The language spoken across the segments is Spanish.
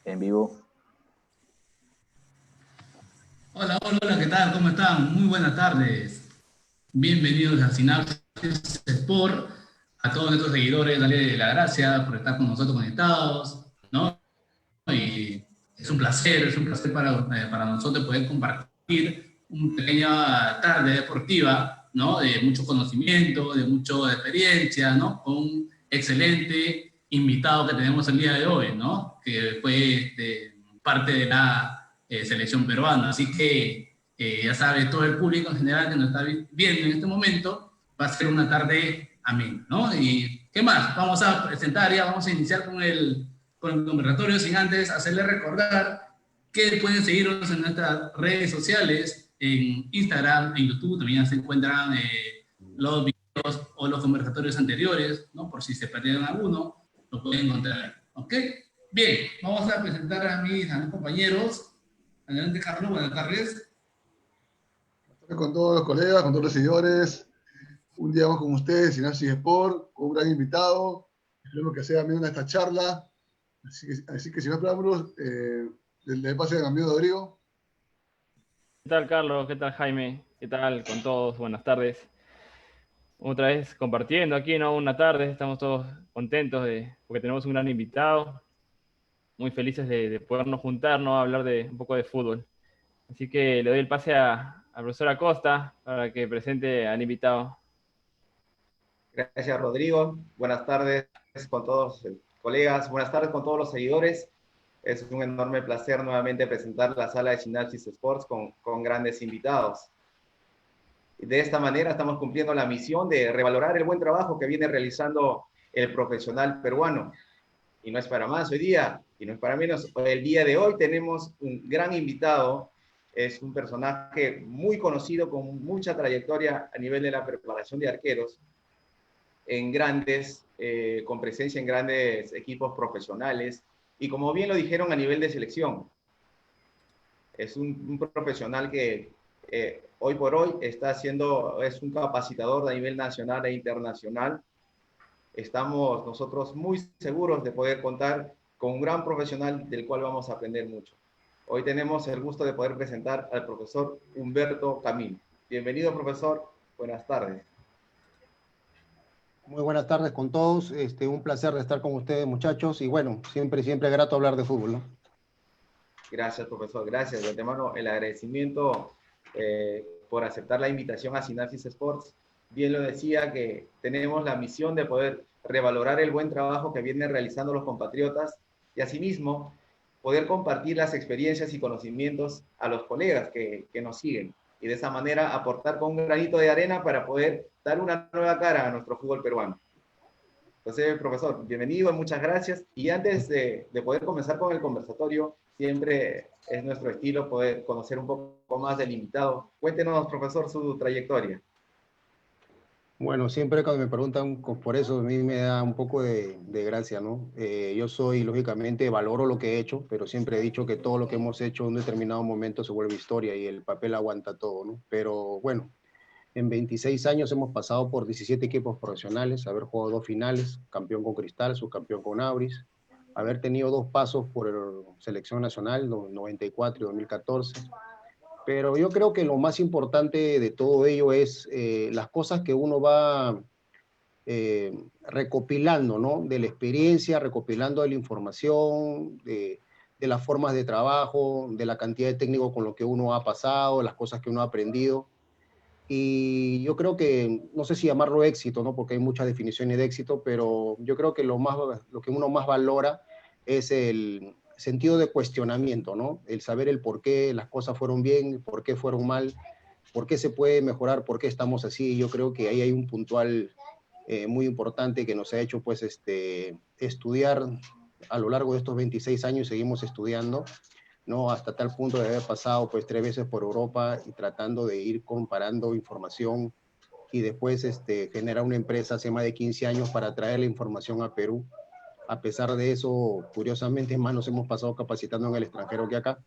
en vivo. Hola, hola, hola, ¿qué tal? ¿Cómo están? Muy buenas tardes. Bienvenidos a Sinapsis Sport. A todos nuestros seguidores, darle las gracias por estar con nosotros conectados, ¿no? Y es un placer para nosotros poder compartir una pequeña tarde deportiva, ¿no? De mucho conocimiento, de mucha experiencia, ¿no? Con un excelente invitado que tenemos el día de hoy, ¿no? Que fue parte de la selección peruana. Así que ya sabe, todo el público en general que nos está viendo en este momento, va a ser una tarde amena, ¿no? Y ¿qué más? Vamos a presentar ya, vamos a iniciar con el conversatorio sin antes hacerles recordar que pueden seguirnos en nuestras redes sociales, en Instagram, en YouTube, también se encuentran los videos o los conversatorios anteriores, ¿no? Por si se perdieron alguno, lo pueden encontrar, ¿ok? Bien, vamos a presentar a mis compañeros. Adelante, Carlos, buenas tardes. Con todos los colegas, con todos los seguidores, un día más con ustedes, Sinapsis Sport, con un gran invitado. Esperemos que sea amena esta charla. Así que sin más preámbulos, le pase a mi amigo Rodrigo. ¿Qué tal, Carlos? ¿Qué tal, Jaime? ¿Qué tal con todos? Buenas tardes. Otra vez compartiendo aquí, ¿no? Una tarde, estamos todos contentos porque tenemos un gran invitado, muy felices de podernos juntar, ¿no? A hablar de un poco de fútbol. Así que le doy el pase al profesor Acosta para que presente al invitado. Gracias, Rodrigo. Buenas tardes con todos los colegas. Buenas tardes con todos los seguidores. Es un enorme placer nuevamente presentar la sala de Sinapsis Sports con grandes invitados. Y de esta manera estamos cumpliendo la misión de revalorar el buen trabajo que viene realizando el profesional peruano. Y no es para más hoy día, y no es para menos. El día de hoy tenemos un gran invitado. Es un personaje muy conocido, con mucha trayectoria a nivel de la preparación de arqueros, con presencia en grandes equipos profesionales, y como bien lo dijeron, a nivel de selección. Es un profesional que hoy por hoy es un capacitador a nivel nacional e internacional. Estamos nosotros muy seguros de poder contar con un gran profesional del cual vamos a aprender mucho. Hoy tenemos el gusto de poder presentar al profesor Humberto Camín. Bienvenido, profesor. Buenas tardes. Muy buenas tardes con todos. Un placer de estar con ustedes, muchachos. Y bueno, siempre grato hablar de fútbol, ¿no? Gracias, profesor. Gracias. De antemano, el agradecimiento por aceptar la invitación a Sinapsis Sports. Bien lo decía, que tenemos la misión de poder revalorar el buen trabajo que vienen realizando los compatriotas y asimismo poder compartir las experiencias y conocimientos a los colegas que nos siguen, y de esa manera aportar con un granito de arena para poder dar una nueva cara a nuestro fútbol peruano. Entonces, profesor, bienvenido, muchas gracias. Y antes de poder comenzar con el conversatorio, siempre es nuestro estilo poder conocer un poco más del invitado. Cuéntenos, profesor, su trayectoria. Bueno, siempre cuando me preguntan por eso, a mí me da un poco de gracia, ¿no? Yo soy, lógicamente, valoro lo que he hecho, pero siempre he dicho que todo lo que hemos hecho en un determinado momento se vuelve historia y el papel aguanta todo, ¿no? Pero bueno, en 26 años hemos pasado por 17 equipos profesionales, haber jugado 2 finales, campeón con Cristal, subcampeón con Auris, haber tenido 2 pasos por selección nacional, 94 y 2014. Pero yo creo que lo más importante de todo ello es las cosas que uno va recopilando, ¿no? De la experiencia, recopilando de la información, de las formas de trabajo, de la cantidad de técnicos con lo que uno ha pasado, las cosas que uno ha aprendido. Y yo creo que, no sé si llamarlo éxito, ¿no? Porque hay muchas definiciones de éxito, pero yo creo que lo que uno más valora es el sentido de cuestionamiento, ¿no? El saber el por qué las cosas fueron bien, por qué fueron mal, por qué se puede mejorar, por qué estamos así. Yo creo que ahí hay un puntual muy importante que nos ha hecho, pues, estudiar a lo largo de estos 26 años, seguimos estudiando, ¿no? Hasta tal punto de haber pasado pues 3 veces por Europa y tratando de ir comparando información y después generar una empresa hace más de 15 años para traer la información a Perú. A pesar de eso, curiosamente más nos hemos pasado capacitando en el extranjero que acá.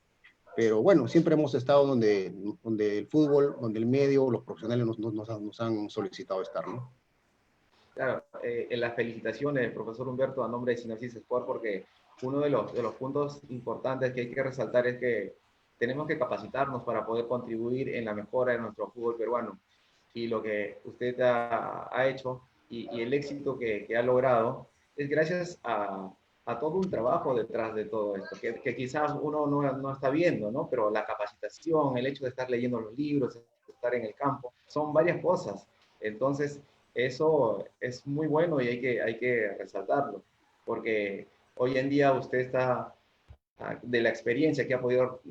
Pero bueno, siempre hemos estado donde el fútbol, donde el medio, los profesionales nos han solicitado estar, ¿no? Claro, en las felicitaciones, profesor Humberto, a nombre de Sinapsis Sport, porque uno de los puntos importantes que hay que resaltar es que tenemos que capacitarnos para poder contribuir en la mejora de nuestro fútbol peruano. Y lo que usted ha hecho y el éxito que ha logrado es gracias a todo un trabajo detrás de todo esto, que quizás uno no está viendo, ¿no? Pero la capacitación, el hecho de estar leyendo los libros, de estar en el campo, son varias cosas. Entonces, eso es muy bueno y hay que resaltarlo, porque hoy en día usted está, de la experiencia que ha podido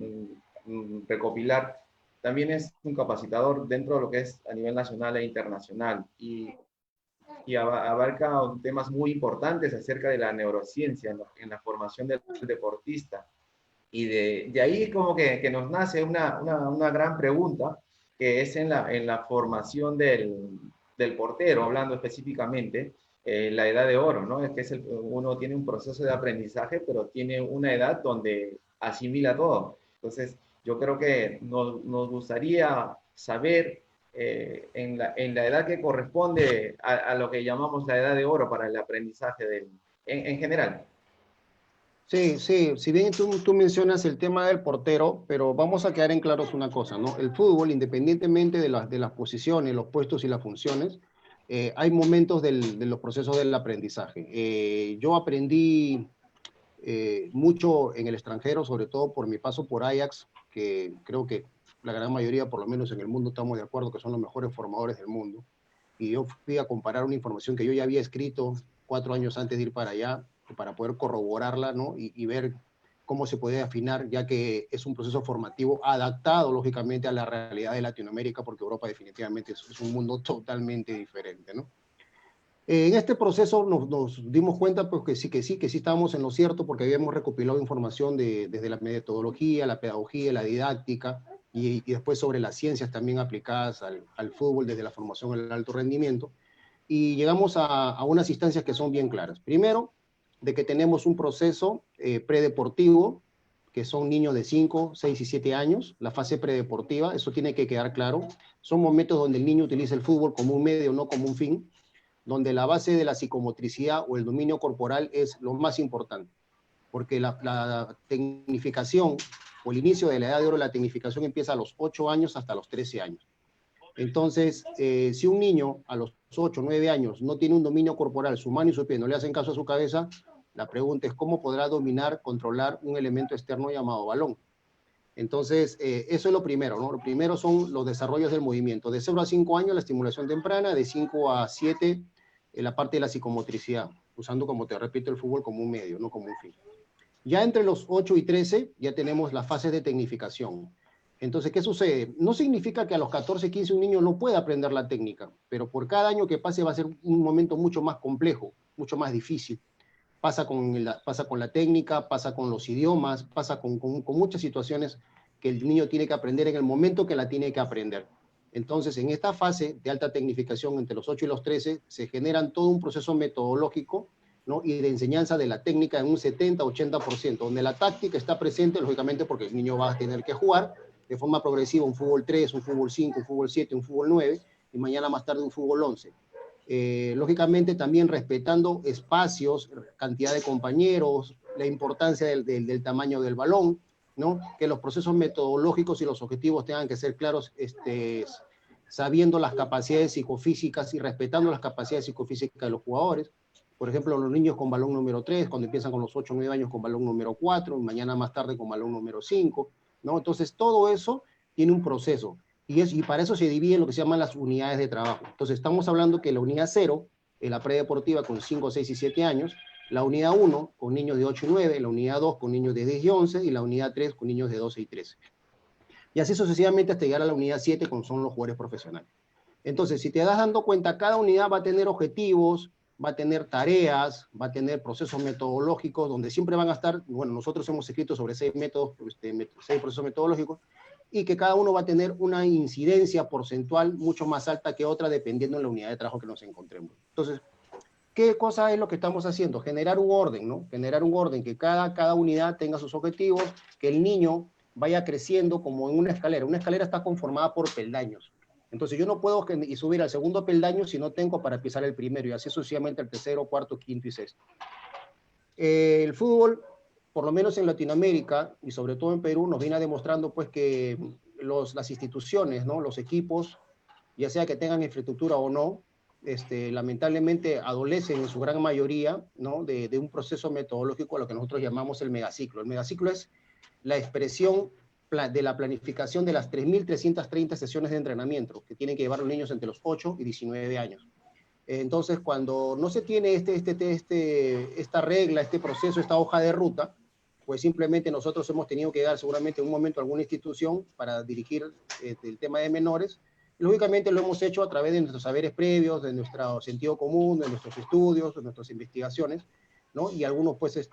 recopilar, también es un capacitador dentro de lo que es a nivel nacional e internacional y abarca temas muy importantes acerca de la neurociencia en la formación del deportista. Y de ahí como que nos nace una gran pregunta, que es en la formación del portero, hablando específicamente, la edad de oro, ¿no? Es que uno tiene un proceso de aprendizaje, pero tiene una edad donde asimila todo. Entonces, yo creo que nos gustaría saber en la edad que corresponde a lo que llamamos la edad de oro para el aprendizaje en general. Sí, sí, si bien tú mencionas el tema del portero, pero vamos a quedar en claros una cosa, ¿no? El fútbol, independientemente de las posiciones, los puestos y las funciones, hay momentos de los procesos del aprendizaje. Yo aprendí mucho en el extranjero, sobre todo por mi paso por Ajax, que creo que la gran mayoría, por lo menos en el mundo, estamos de acuerdo que son los mejores formadores del mundo. Y yo fui a comparar una información que yo ya había escrito 4 años antes de ir para allá, para poder corroborarla, ¿no? Y ver cómo se puede afinar, ya que es un proceso formativo adaptado, lógicamente, a la realidad de Latinoamérica, porque Europa definitivamente es un mundo totalmente diferente, ¿no? En este proceso nos dimos cuenta pues, que sí estábamos en lo cierto, porque habíamos recopilado información desde la metodología, la pedagogía, la didáctica, y después sobre las ciencias también aplicadas al fútbol desde la formación al alto rendimiento, y llegamos a unas instancias que son bien claras. Primero, de que tenemos un proceso predeportivo, que son niños de 5, 6 y 7 años, la fase predeportiva, eso tiene que quedar claro. Son momentos donde el niño utiliza el fútbol como un medio, no como un fin, donde la base de la psicomotricidad o el dominio corporal es lo más importante, porque la tecnificación o el inicio de la edad de oro, la tecnificación empieza a los 8 años hasta los 13 años. Entonces, si un niño a los 8, 9 años no tiene un dominio corporal, su mano y su pie no le hacen caso a su cabeza, la pregunta es cómo podrá dominar, controlar un elemento externo llamado balón. Entonces, eso es lo primero, ¿no? Lo primero son los desarrollos del movimiento. De 0 a 5 años, la estimulación temprana, de 5 a 7, la parte de la psicomotricidad, usando, como te repito, el fútbol como un medio, no como un fin. Ya entre los 8 y 13, ya tenemos las fases de tecnificación. Entonces, ¿qué sucede? No significa que a los 14, 15 un niño no pueda aprender la técnica, pero por cada año que pase va a ser un momento mucho más complejo, mucho más difícil. Pasa con la técnica, pasa con los idiomas, pasa con muchas situaciones que el niño tiene que aprender en el momento que la tiene que aprender. Entonces, en esta fase de alta tecnificación entre los 8 y los 13, se generan todo un proceso metodológico, ¿no? Y de enseñanza de la técnica en un 70-80%, donde la táctica está presente, lógicamente, porque el niño va a tener que jugar de forma progresiva un fútbol 3, un fútbol 5, un fútbol 7, un fútbol 9, y mañana más tarde un fútbol 11. Lógicamente también respetando espacios, cantidad de compañeros, la importancia del tamaño del balón, ¿no? Que los procesos metodológicos y los objetivos tengan que ser claros, sabiendo las capacidades psicofísicas y respetando las capacidades psicofísicas de los jugadores. Por ejemplo, los niños con balón número 3, cuando empiezan con los 8 o 9 años con balón número 4, mañana más tarde con balón número 5, ¿no? Entonces, todo eso tiene un proceso. Y para eso se divide en lo que se llaman las unidades de trabajo. Entonces, estamos hablando que la unidad 0 es la predeportiva con 5, 6 y 7 años, la unidad 1 con niños de 8 y 9, la unidad 2 con niños de 10 y 11, y la unidad 3 con niños de 12 y 13. Y así sucesivamente hasta llegar a la unidad 7, con son los jugadores profesionales. Entonces, si te das dando cuenta, cada unidad va a tener objetivos, va a tener tareas, va a tener procesos metodológicos, donde siempre van a estar, bueno, nosotros hemos escrito sobre 6 métodos, 6 procesos metodológicos, y que cada uno va a tener una incidencia porcentual mucho más alta que otra, dependiendo de la unidad de trabajo que nos encontremos. Entonces, ¿qué cosa es lo que estamos haciendo? Generar un orden, ¿no? Generar un orden, que cada unidad tenga sus objetivos, que el niño vaya creciendo como en una escalera. Una escalera está conformada por peldaños. Entonces yo no puedo subir al segundo peldaño si no tengo para pisar el primero, y así sucesivamente el tercero, cuarto, quinto y sexto. El fútbol por lo menos en Latinoamérica y sobre todo en Perú, nos viene demostrando pues que las instituciones, ¿no? Los equipos, ya sea que tengan infraestructura o no, lamentablemente adolecen en su gran mayoría, ¿no? de un proceso metodológico a lo que nosotros llamamos el megaciclo. El megaciclo es la expresión de la planificación de las 3.330 sesiones de entrenamiento que tienen que llevar los niños entre los 8 y 19 años. Entonces, cuando no se tiene esta regla, este proceso, esta hoja de ruta, pues simplemente nosotros hemos tenido que dar seguramente en un momento a alguna institución para dirigir el tema de menores. Lógicamente lo hemos hecho a través de nuestros saberes previos, de nuestro sentido común, de nuestros estudios, de nuestras investigaciones, ¿no? Y algunos pues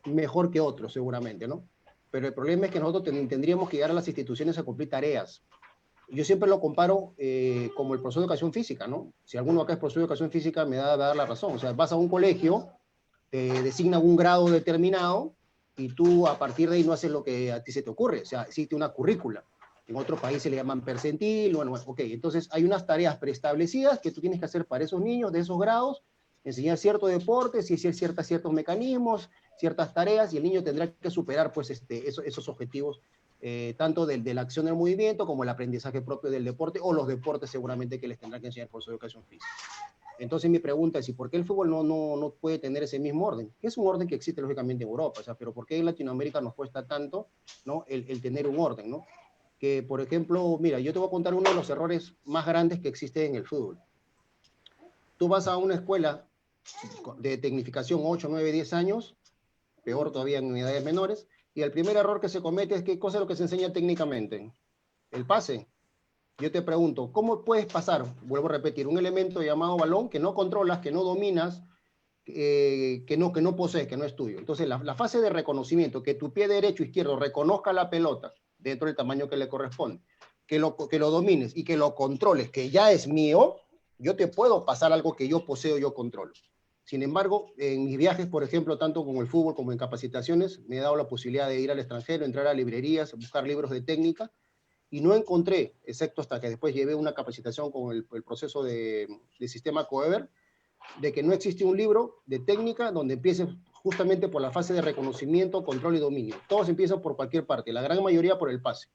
mejor que otros seguramente, ¿no? Pero el problema es que nosotros tendríamos que llegar a las instituciones a cumplir tareas. Yo siempre lo comparo como el profesor de educación física, ¿no? Si alguno acá es profesor de educación física me va a dar la razón. O sea, vas a un colegio, te designan un grado determinado y tú a partir de ahí no haces lo que a ti se te ocurre. O sea, existe una currícula. En otros países le llaman percentil, bueno, ok, entonces hay unas tareas preestablecidas que tú tienes que hacer para esos niños de esos grados, enseñar ciertos deportes y hacer ciertos mecanismos, ciertas tareas, y el niño tendrá que superar pues esos objetivos, tanto de la acción del movimiento como el aprendizaje propio del deporte, o los deportes seguramente que les tendrá que enseñar por su educación física. Entonces mi pregunta es, ¿y por qué el fútbol no puede tener ese mismo orden? Que es un orden que existe lógicamente en Europa, o sea, pero ¿por qué en Latinoamérica nos cuesta tanto, ¿no? el tener un orden, ¿no? Que, por ejemplo, mira, yo te voy a contar uno de los errores más grandes que existe en el fútbol. Tú vas a una escuela de tecnificación 8, 9, 10 años, peor todavía en unidades menores, y el primer error que se comete es ¿qué cosa es lo que se enseña técnicamente? El pase. Yo te pregunto, ¿cómo puedes pasar, vuelvo a repetir, un elemento llamado balón que no controlas, que no dominas, que no posees, que no es tuyo? Entonces, la fase de reconocimiento, que tu pie derecho o izquierdo reconozca la pelota dentro del tamaño que le corresponde, que lo domines y que lo controles, que ya es mío, yo te puedo pasar algo que yo poseo, yo controlo. Sin embargo, en mis viajes, por ejemplo, tanto con el fútbol como en capacitaciones, me he dado la posibilidad de ir al extranjero, entrar a librerías, buscar libros de técnica, y no encontré, excepto hasta que después llevé una capacitación con el proceso de sistema Coever, de que no existe un libro de técnica donde empiece justamente por la fase de reconocimiento, control y dominio. Todos empiezan por cualquier parte, la gran mayoría por el pase.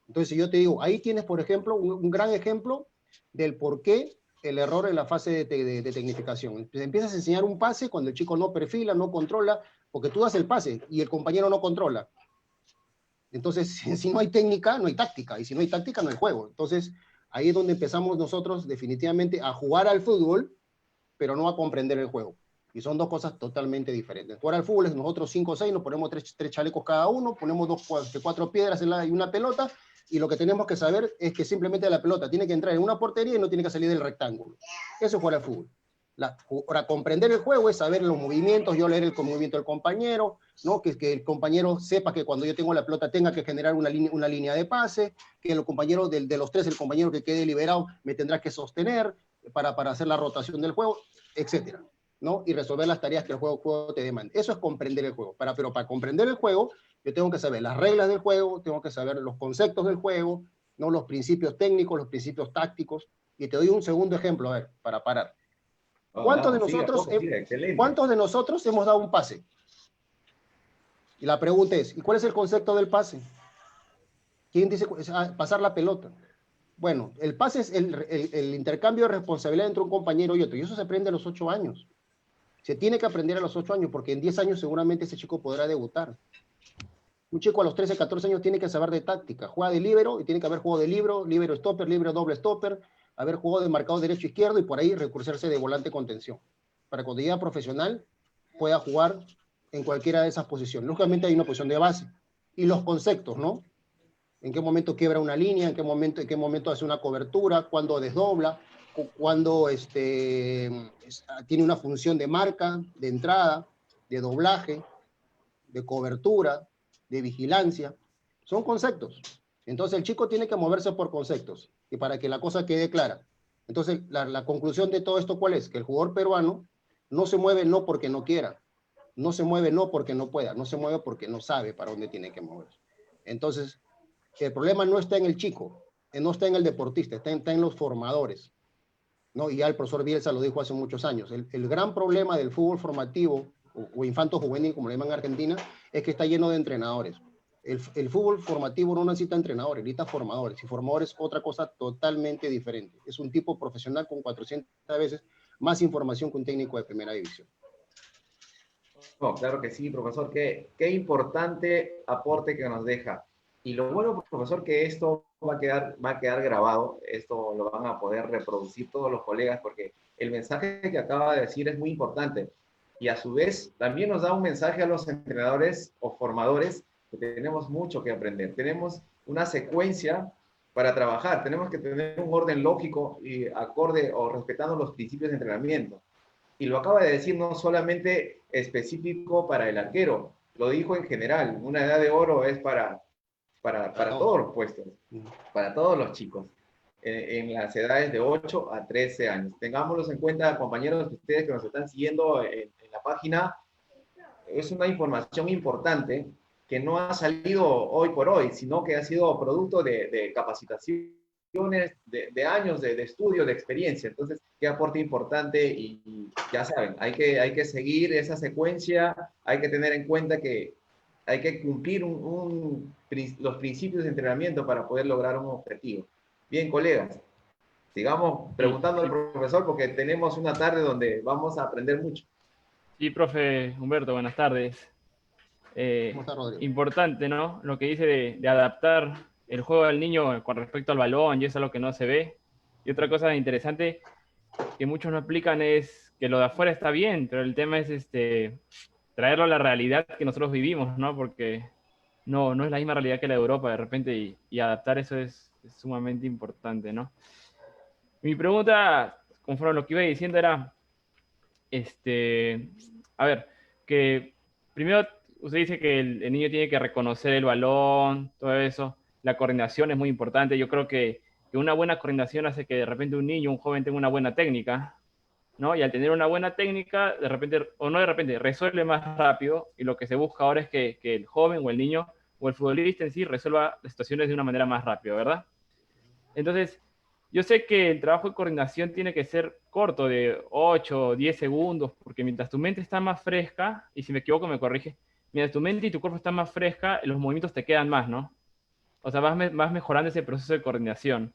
Entonces, si yo te digo, ahí tienes, por ejemplo, un gran ejemplo del por qué el error en la fase de tecnificación. Entonces, empiezas a enseñar un pase cuando el chico no perfila, no controla, porque tú das el pase y el compañero no controla. Entonces, si no hay técnica, no hay táctica, y si no hay táctica, no hay juego. Entonces, ahí es donde empezamos nosotros definitivamente a jugar al fútbol, pero no a comprender el juego. Y son dos cosas totalmente diferentes. Jugar al fútbol es nosotros 5 o 6, nos ponemos tres chalecos cada uno, ponemos 4 piedras y una pelota, y lo que tenemos que saber es que simplemente la pelota tiene que entrar en una portería y no tiene que salir del rectángulo. Eso es jugar al fútbol. Para comprender el juego es saber los movimientos, yo leer el movimiento del compañero, ¿no? Que el compañero sepa que cuando yo tengo la pelota tenga que generar una línea de pase, que el compañero de los tres, el compañero que quede liberado me tendrá que sostener para hacer la rotación del juego, etcétera, ¿no? Y resolver las tareas que el juego te demanda. Eso es comprender el juego. Pero para comprender el juego, yo tengo que saber las reglas del juego, tengo que saber los conceptos del juego, ¿no? Los principios técnicos, los principios tácticos. Y te doy un segundo ejemplo, a ver, para parar. ¿Cuántos de nosotros hemos dado un pase? Y la pregunta es, ¿y cuál es el concepto del pase? ¿Quién dice pasar la pelota? Bueno, el pase es el intercambio de responsabilidad entre un compañero y otro, y eso se aprende a los 8 años. Se tiene que aprender a los 8 años, porque en 10 años seguramente ese chico podrá debutar. Un chico a los 13, 14 años tiene que saber de táctica. Juega de líbero, y tiene que haber juego de líbero stopper, líbero doble stopper, haber jugado de marcado derecho-izquierdo, y por ahí recursarse de volante contención. Para cuando llegue a profesional, pueda jugar en cualquiera de esas posiciones. Lógicamente hay una posición de base. Y los conceptos, ¿no? En qué momento quiebra una línea, en qué momento hace una cobertura, cuándo desdobla, cuándo tiene una función de marca, de entrada, de doblaje, de cobertura, de vigilancia. Son conceptos. Entonces el chico tiene que moverse por conceptos, y para que la cosa quede clara. Entonces la conclusión de todo esto, ¿cuál es? Que el jugador peruano no se mueve no porque no quiera, no se mueve no porque no pueda, no se mueve porque no sabe para dónde tiene que moverse. Entonces, el problema no está en el chico, no está en el deportista, está en los formadores, ¿no? Y ya el profesor Bielsa lo dijo hace muchos años. El gran problema del fútbol formativo o infanto juvenil, como le llaman en Argentina, es que está lleno de entrenadores. El fútbol formativo no necesita entrenadores, necesita formadores. Y formadores es otra cosa totalmente diferente. Es un tipo profesional con 400 veces más información que un técnico de primera división. No, claro que sí, profesor. Qué importante aporte que nos deja. Y lo bueno, profesor, que esto va a quedar grabado. Esto lo van a poder reproducir todos los colegas porque el mensaje que acaba de decir es muy importante. Y a su vez también nos da un mensaje a los entrenadores o formadores que tenemos mucho que aprender. Tenemos una secuencia para trabajar. Tenemos que tener un orden lógico y acorde o respetando los principios de entrenamiento. Y lo acaba de decir no solamente específico para el arquero, lo dijo en general. Una edad de oro es para todos los puestos, para todos los chicos, en las edades de 8 a 13 años. Tengámoslos en cuenta, compañeros, ustedes que nos están siguiendo en la página. Es una información importante que no ha salido hoy por hoy, sino que ha sido producto de capacitaciones, de años de estudio, de experiencia. Entonces, qué aporte importante y ya saben, hay que seguir esa secuencia, hay que tener en cuenta que hay que cumplir los principios de entrenamiento para poder lograr un objetivo. Bien, colegas, sigamos preguntando al profesor porque tenemos una tarde donde vamos a aprender mucho. Sí, profe Humberto, buenas tardes. ¿Cómo está, Rodrigo? Importante, ¿no? Lo que dice de adaptar el juego del niño con respecto al balón, y eso es lo que no se ve. Y otra cosa interesante que muchos no aplican es que lo de afuera está bien, pero el tema es traerlo a la realidad que nosotros vivimos, ¿no? Porque no es la misma realidad que la de Europa de repente, y adaptar eso es sumamente importante, ¿no? Mi pregunta, conforme a lo que iba diciendo, era, a ver, que primero usted dice que el niño tiene que reconocer el balón, todo eso, la coordinación es muy importante. Yo creo que una buena coordinación hace que de repente un niño, un joven tenga una buena técnica, ¿no? Y al tener una buena técnica, de repente, o no de repente, resuelve más rápido, y lo que se busca ahora es que el joven o el niño o el futbolista en sí resuelva las situaciones de una manera más rápida, ¿verdad? Entonces, yo sé que el trabajo de coordinación tiene que ser corto, de 8 o 10 segundos, porque mientras tu mente está más fresca, y si me equivoco me corrige, mientras tu mente y tu cuerpo están más fresca, los movimientos te quedan más, ¿no? O sea, vas mejorando ese proceso de coordinación.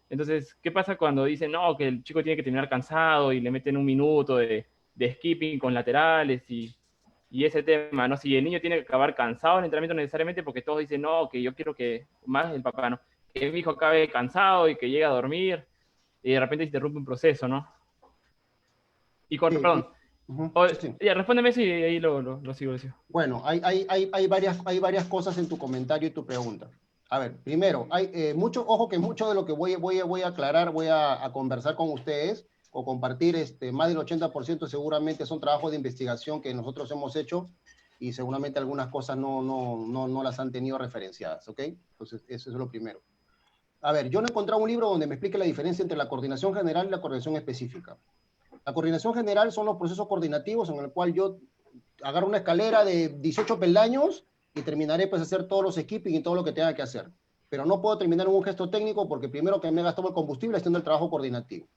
Entonces, ¿qué pasa cuando dicen, no, que el chico tiene que terminar cansado y le meten un minuto de skipping con laterales y ese tema, ¿no? Si el niño tiene que acabar cansado en el entrenamiento necesariamente porque todos dicen, no, que yo quiero que, más el papá, ¿no? Que mi hijo acabe cansado y que llegue a dormir y de repente se interrumpe un proceso, ¿no? Y Sí, perdón, sí, sí. ya, respóndeme eso y ahí lo sigo. Bueno, hay varias cosas en tu comentario y tu pregunta. A ver, primero, ojo que mucho de lo que voy a aclarar, voy a conversar con ustedes o compartir, más del 80% seguramente son trabajos de investigación que nosotros hemos hecho y seguramente algunas cosas no las han tenido referenciadas, ¿ok? Entonces, eso es lo primero. A ver, yo no he encontrado un libro donde me explique la diferencia entre la coordinación general y la coordinación específica. La coordinación general son los procesos coordinativos en el cual yo agarro una escalera de 18 peldaños y terminaré pues hacer todos los skipping y todo lo que tenga que hacer. Pero no puedo terminar en un gesto técnico porque primero que me he gastado el combustible haciendo el trabajo coordinativo.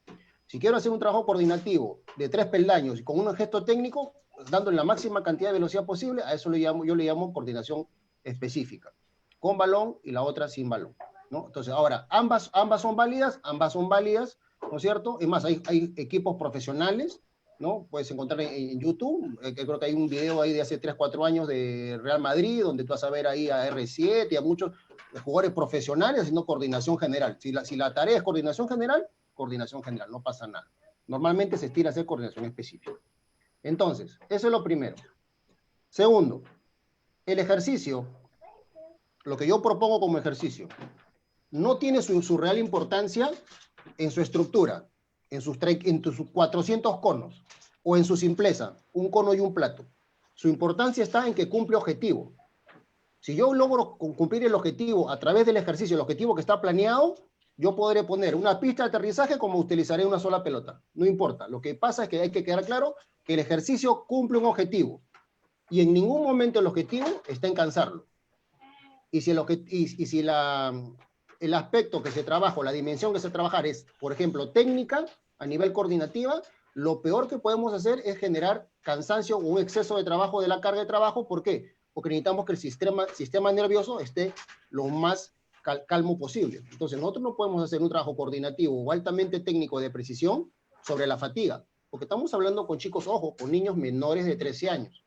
Si quiero hacer un trabajo coordinativo de 3 peldaños y con un gesto técnico, dándole la máxima cantidad de velocidad posible, a eso yo le llamo coordinación específica, con balón y la otra sin balón, ¿no? Entonces, ahora, ambas son válidas, ¿no es cierto? Es más, hay equipos profesionales, ¿no? Puedes encontrar en YouTube, que creo que hay un video ahí de hace 3, 4 años de Real Madrid, donde tú vas a ver ahí a R7 y a muchos jugadores profesionales haciendo coordinación general. Si la tarea es coordinación general, no pasa nada. Normalmente se estira a hacer coordinación específica. Entonces, eso es lo primero. Segundo, el ejercicio, lo que yo propongo como ejercicio, no tiene su real importancia en su estructura, en sus 400 conos, o en su simpleza, un cono y un plato. Su importancia está en que cumple objetivo. Si yo logro cumplir el objetivo a través del ejercicio, el objetivo que está planeado, yo podré poner una pista de aterrizaje como utilizaré una sola pelota. No importa. Lo que pasa es que hay que quedar claro que el ejercicio cumple un objetivo. Y en ningún momento el objetivo está en cansarlo. Y si el aspecto que se trabaja, o la dimensión que se trabaja es, por ejemplo, técnica, a nivel coordinativa, lo peor que podemos hacer es generar cansancio o un exceso de trabajo de la carga de trabajo. ¿Por qué? Porque necesitamos que el sistema nervioso esté lo más calmo posible. Entonces, nosotros no podemos hacer un trabajo coordinativo o altamente técnico de precisión sobre la fatiga, porque estamos hablando con chicos, ojo, con niños menores de 13 años.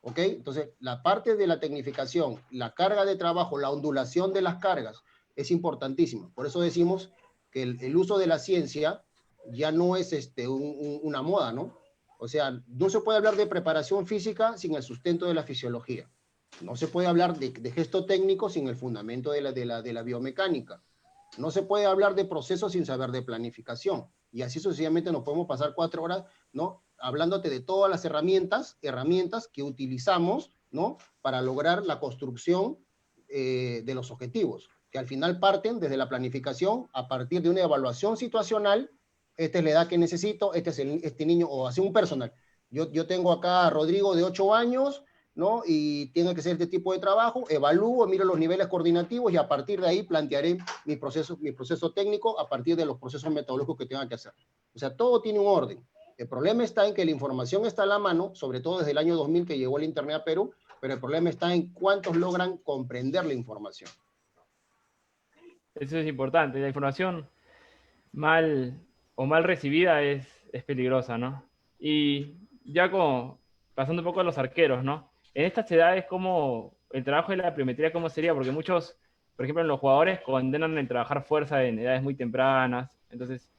¿Ok? Entonces, la parte de la tecnificación, la carga de trabajo, la ondulación de las cargas es importantísima. Por eso decimos que el uso de la ciencia ya no es una moda, ¿no? O sea, no se puede hablar de preparación física sin el sustento de la fisiología. No se puede hablar de gesto técnico sin el fundamento de la biomecánica. No se puede hablar de procesos sin saber de planificación. Y así sucesivamente nos podemos pasar 4 horas, ¿no?, hablándote de todas las herramientas que utilizamos, ¿no?, para lograr la construcción de los objetivos, que al final parten desde la planificación a partir de una evaluación situacional. Esta es la edad que necesito, este niño, o así un personal. Yo tengo acá a Rodrigo de 8 años, ¿no?, y tiene que ser este tipo de trabajo, evalúo, miro los niveles coordinativos y a partir de ahí plantearé mi proceso técnico a partir de los procesos metodológicos que tenga que hacer. O sea, todo tiene un orden. El problema está en que la información está a la mano, sobre todo desde el año 2000 que llegó el Internet a Perú, pero el problema está en cuántos logran comprender la información. Eso es importante. La información mal recibida es peligrosa, ¿no? Y ya como pasando un poco a los arqueros, ¿no? En estas edades, ¿cómo el trabajo de la pliometría, cómo sería? Porque muchos, por ejemplo, los jugadores condenan el trabajar fuerza en edades muy tempranas. Entonces,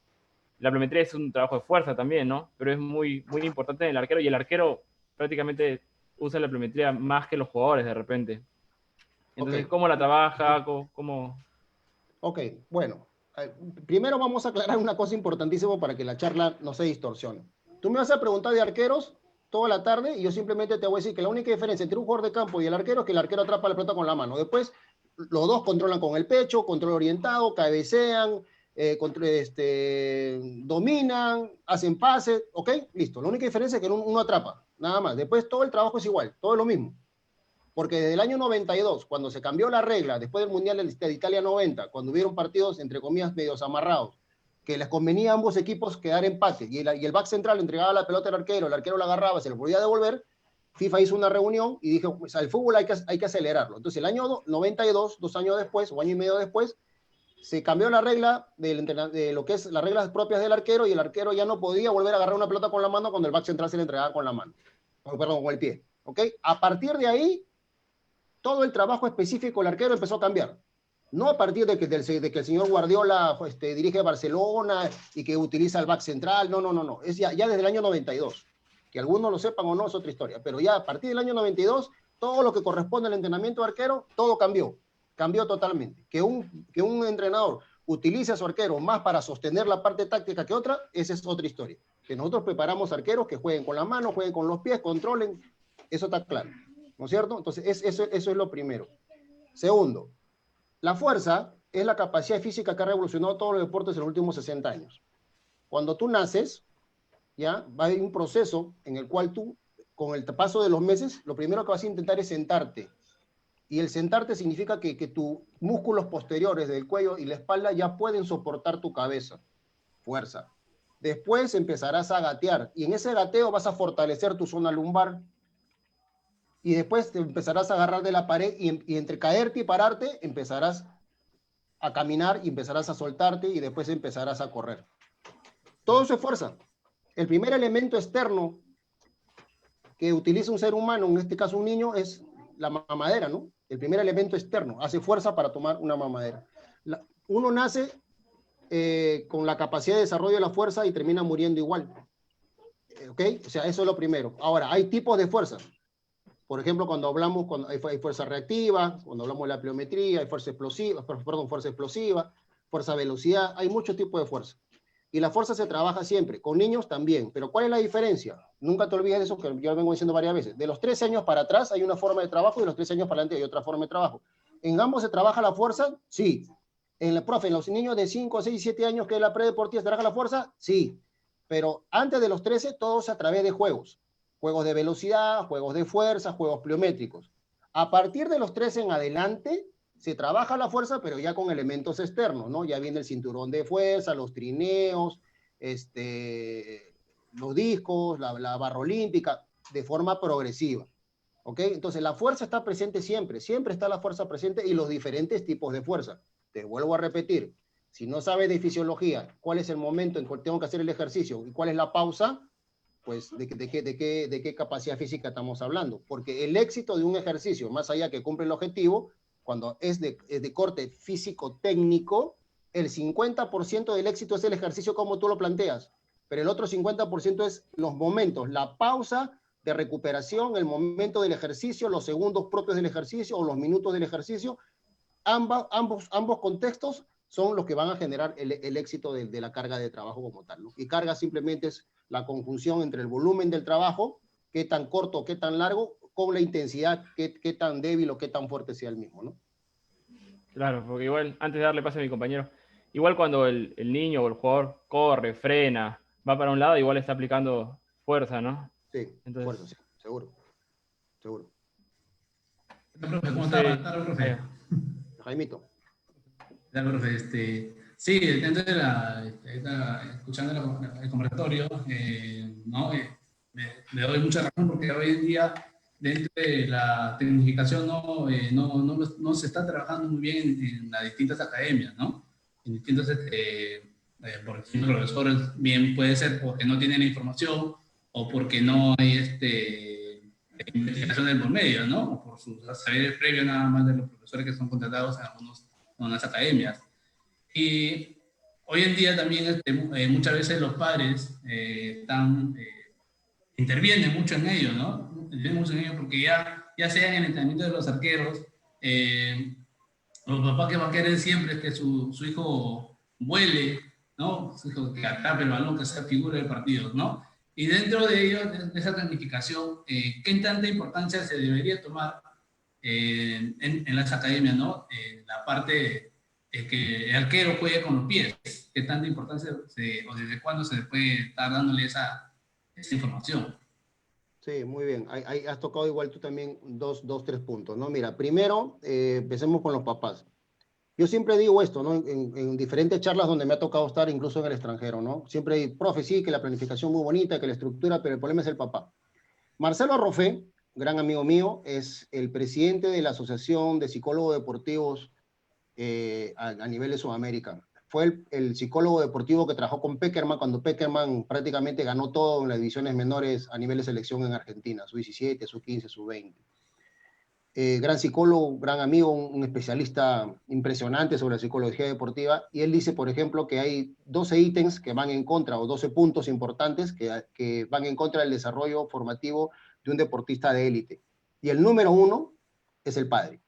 la pliometría es un trabajo de fuerza también, ¿no? Pero es muy, muy importante en el arquero, y el arquero prácticamente usa la pliometría más que los jugadores de repente. Entonces, Okay. ¿cómo la trabaja? ¿Cómo? Ok, bueno. Primero vamos a aclarar una cosa importantísima para que la charla no se distorsione. Tú me vas a preguntar de arqueros toda la tarde y yo simplemente te voy a decir que la única diferencia entre un jugador de campo y el arquero es que el arquero atrapa la pelota con la mano. Después, los dos controlan con el pecho, control orientado, cabecean, dominan, hacen pases, ¿ok? Listo. La única diferencia es que uno atrapa, nada más. Después todo el trabajo es igual, todo es lo mismo. Porque desde el año 92, cuando se cambió la regla, después del Mundial de Italia 90, cuando hubieron partidos, entre comillas, medios amarrados, que les convenía a ambos equipos quedar empate, y el back central entregaba la pelota al arquero, el arquero la agarraba, se lo podía devolver, FIFA hizo una reunión y dijo, pues, al fútbol hay que acelerarlo. Entonces, el año 92, 2 años después, o año y medio después, se cambió la regla de lo que es las reglas propias del arquero, y el arquero ya no podía volver a agarrar una pelota con la mano cuando el back central se le entregaba con la mano, perdón, con el pie. ¿Ok? A partir de ahí, todo el trabajo específico del arquero empezó a cambiar. No a partir de que el señor Guardiola dirige Barcelona y que utiliza el back central, no. Es ya desde el año 92. Que algunos lo sepan o no es otra historia, pero ya a partir del año 92, todo lo que corresponde al entrenamiento de arquero, todo cambió totalmente. Que un entrenador utilice a su arquero más para sostener la parte táctica que otra, esa es otra historia. Que nosotros preparamos arqueros que jueguen con la mano, jueguen con los pies, controlen, eso está claro. ¿No es cierto? Entonces, eso es lo primero. Segundo, la fuerza es la capacidad física que ha revolucionado todos los deportes en los últimos 60 años. Cuando tú naces, ya va a haber un proceso en el cual tú, con el paso de los meses, lo primero que vas a intentar es sentarte. Y el sentarte significa que tus músculos posteriores del cuello y la espalda ya pueden soportar tu cabeza. Fuerza. Después empezarás a gatear, y en ese gateo vas a fortalecer tu zona lumbar, y después te empezarás a agarrar de la pared y entre caerte y pararte empezarás a caminar y empezarás a soltarte y después empezarás a correr. Todo eso es fuerza. El primer elemento externo que utiliza un ser humano, en este caso un niño, es la mamadera, ¿no? El primer elemento externo hace fuerza para tomar una mamadera. Uno nace con la capacidad de desarrollo de la fuerza y termina muriendo igual. ¿Ok? O sea, eso es lo primero. Ahora, hay tipos de fuerza. Por ejemplo, cuando hay fuerza reactiva, cuando hablamos de la pliometría, hay fuerza explosiva, fuerza velocidad, hay muchos tipos de fuerza. Y la fuerza se trabaja siempre, con niños también. Pero ¿cuál es la diferencia? Nunca te olvides de eso, que yo lo vengo diciendo varias veces. De los 13 años para atrás hay una forma de trabajo y de los 13 años para adelante hay otra forma de trabajo. ¿En ambos se trabaja la fuerza? Sí. En los niños de 5, 6, 7 años, que es la predeportiva, ¿se trabaja la fuerza? Sí. Pero antes de los 13, todos a través de juegos. Juegos de velocidad, juegos de fuerza, juegos pliométricos. A partir de los 13 en adelante, se trabaja la fuerza, pero ya con elementos externos, ¿no? Ya viene el cinturón de fuerza, los trineos, los discos, la barra olímpica. de forma progresiva. ¿Ok? Entonces, la fuerza está presente siempre, siempre está la fuerza presente y los diferentes tipos de fuerza. Te vuelvo a repetir, si no sabes de fisiología, cuál es el momento en que tengo que hacer el ejercicio y cuál es la pausa, pues de qué capacidad física estamos hablando. Porque el éxito de un ejercicio, más allá que cumple el objetivo, cuando es de corte físico-técnico, el 50% del éxito es el ejercicio como tú lo planteas, pero el otro 50% es los momentos, la pausa de recuperación, el momento del ejercicio, los segundos propios del ejercicio o los minutos del ejercicio. Ambos contextos son los que van a generar el éxito de la carga de trabajo como tal, ¿no? Y carga simplemente es la conjunción entre el volumen del trabajo, qué tan corto o qué tan largo, con la intensidad, qué tan débil o qué tan fuerte sea el mismo, ¿no? Claro, porque igual, antes de darle pase a mi compañero, igual cuando el niño o el jugador corre, frena, va para un lado, igual está aplicando fuerza, ¿no? Sí, Entonces, fuerza, sí, seguro. Seguro. Profe, ¿cómo no está? Buenas sé, tardes, profe. Jaimito. Ya, profe, sí, dentro de escuchando el conversatorio, ¿no? Me doy mucha razón porque hoy en día, dentro de la tecnificación, no se está trabajando muy bien en las distintas academias, ¿no? En distintos, por ejemplo, profesores, bien puede ser porque no tienen la información o porque no hay investigación del por medio, ¿no? O por sus saberes previos nada más de los profesores que son contratados en algunas academias. Y hoy en día también muchas veces los padres intervienen mucho en ello, ¿no? Intervienen mucho en ello porque ya sea en el entrenamiento de los arqueros, los papás que van a querer siempre es que su hijo vuele, ¿no? Su hijo que atrape el balón, que sea figura del partido, ¿no? Y dentro de ello, de esa planificación, ¿qué tanta importancia se debería tomar en las academias, ¿no? La parte que el arquero juegue con los pies, ¿qué tanta importancia o desde cuándo se puede estar dándole esa información? Sí, muy bien. Ahí has tocado igual tú también tres puntos, ¿no? Mira, primero, empecemos con los papás. Yo siempre digo esto, ¿no? En diferentes charlas donde me ha tocado estar, incluso en el extranjero, ¿no? Siempre hay, profe, sí, que la planificación muy bonita, que la estructura, pero el problema es el papá. Marcelo Arrofé, gran amigo mío, es el presidente de la Asociación de Psicólogos Deportivos a nivel de Sudamérica. Fue el psicólogo deportivo que trabajó con Peckerman cuando Peckerman prácticamente ganó todo en las divisiones menores a nivel de selección en Argentina, su 17, su 15, su 20. Gran psicólogo, gran amigo, un especialista impresionante sobre la psicología deportiva, y él dice, por ejemplo, que hay 12 ítems que van en contra, o 12 puntos importantes que van en contra del desarrollo formativo de un deportista de élite. Y el número 1 es el padre.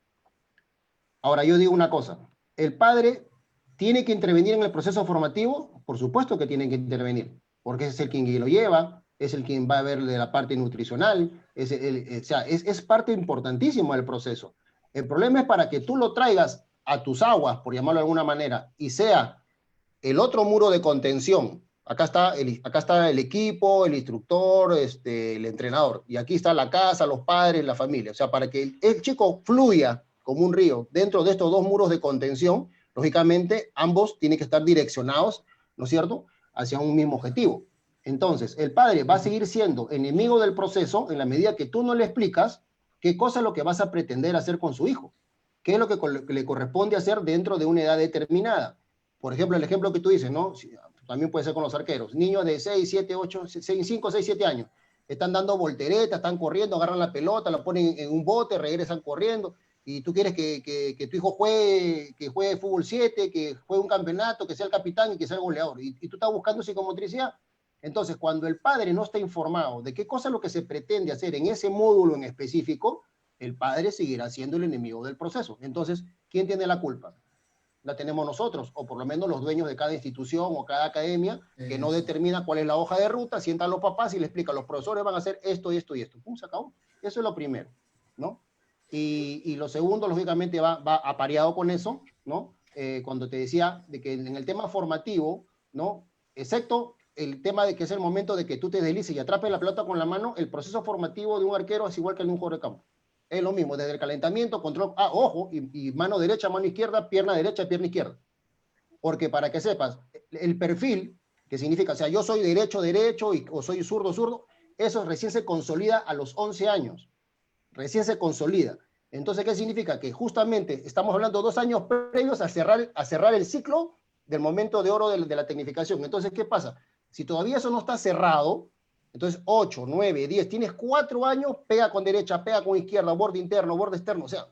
Ahora, yo digo una cosa, ¿el padre tiene que intervenir en el proceso formativo? Por supuesto que tiene que intervenir, porque es el quien lo lleva, es el quien va a ver de la parte nutricional, es parte importantísima del proceso. El problema es para que tú lo traigas a tus aguas, por llamarlo de alguna manera, y sea el otro muro de contención. Acá está el equipo, el instructor, el entrenador, y aquí está la casa, los padres, la familia. O sea, para que el chico fluya como un río dentro de estos dos muros de contención, lógicamente ambos tienen que estar direccionados, ¿no es cierto?, hacia un mismo objetivo. Entonces, el padre va a seguir siendo enemigo del proceso en la medida que tú no le explicas qué cosa es lo que vas a pretender hacer con su hijo, qué es lo que le corresponde hacer dentro de una edad determinada. Por ejemplo, el ejemplo que tú dices, ¿no? También puede ser con los arqueros. Niños de 6, 7, 8, 5, 6, 7 años. Están dando volteretas, están corriendo, agarran la pelota, la ponen en un bote, regresan corriendo. Y tú quieres que tu hijo juegue fútbol 7, que juegue un campeonato, que sea el capitán y que sea el goleador. Y tú estás buscando psicomotricidad. Entonces, cuando el padre no está informado de qué cosa es lo que se pretende hacer en ese módulo en específico, el padre seguirá siendo el enemigo del proceso. Entonces, ¿quién tiene la culpa? La tenemos nosotros, o por lo menos los dueños de cada institución o cada academia, que no determina cuál es la hoja de ruta, sientan los papás y le explican, los profesores van a hacer esto y esto y esto. ¡Pum! Se acabó. Eso es lo primero, ¿no? Y lo segundo, lógicamente, va apareado con eso, ¿no? Cuando te decía de que en el tema formativo, ¿no? Excepto el tema de que es el momento de que tú te deslices y atrapes la pelota con la mano, el proceso formativo de un arquero es igual que el de un jugador de campo. Es lo mismo, desde el calentamiento, control, ojo, y mano derecha, mano izquierda, pierna izquierda. Porque para que sepas, el perfil, que significa, o sea, yo soy derecho, o soy zurdo, eso recién se consolida a los 11 años. Recién se consolida. Entonces, ¿qué significa? Que justamente estamos hablando 2 años previos a cerrar el ciclo del momento de oro de la tecnificación. Entonces, ¿qué pasa? Si todavía eso no está cerrado, entonces 8, 9, 10, tienes 4 años, pega con derecha, pega con izquierda, borde interno, borde externo, o sea,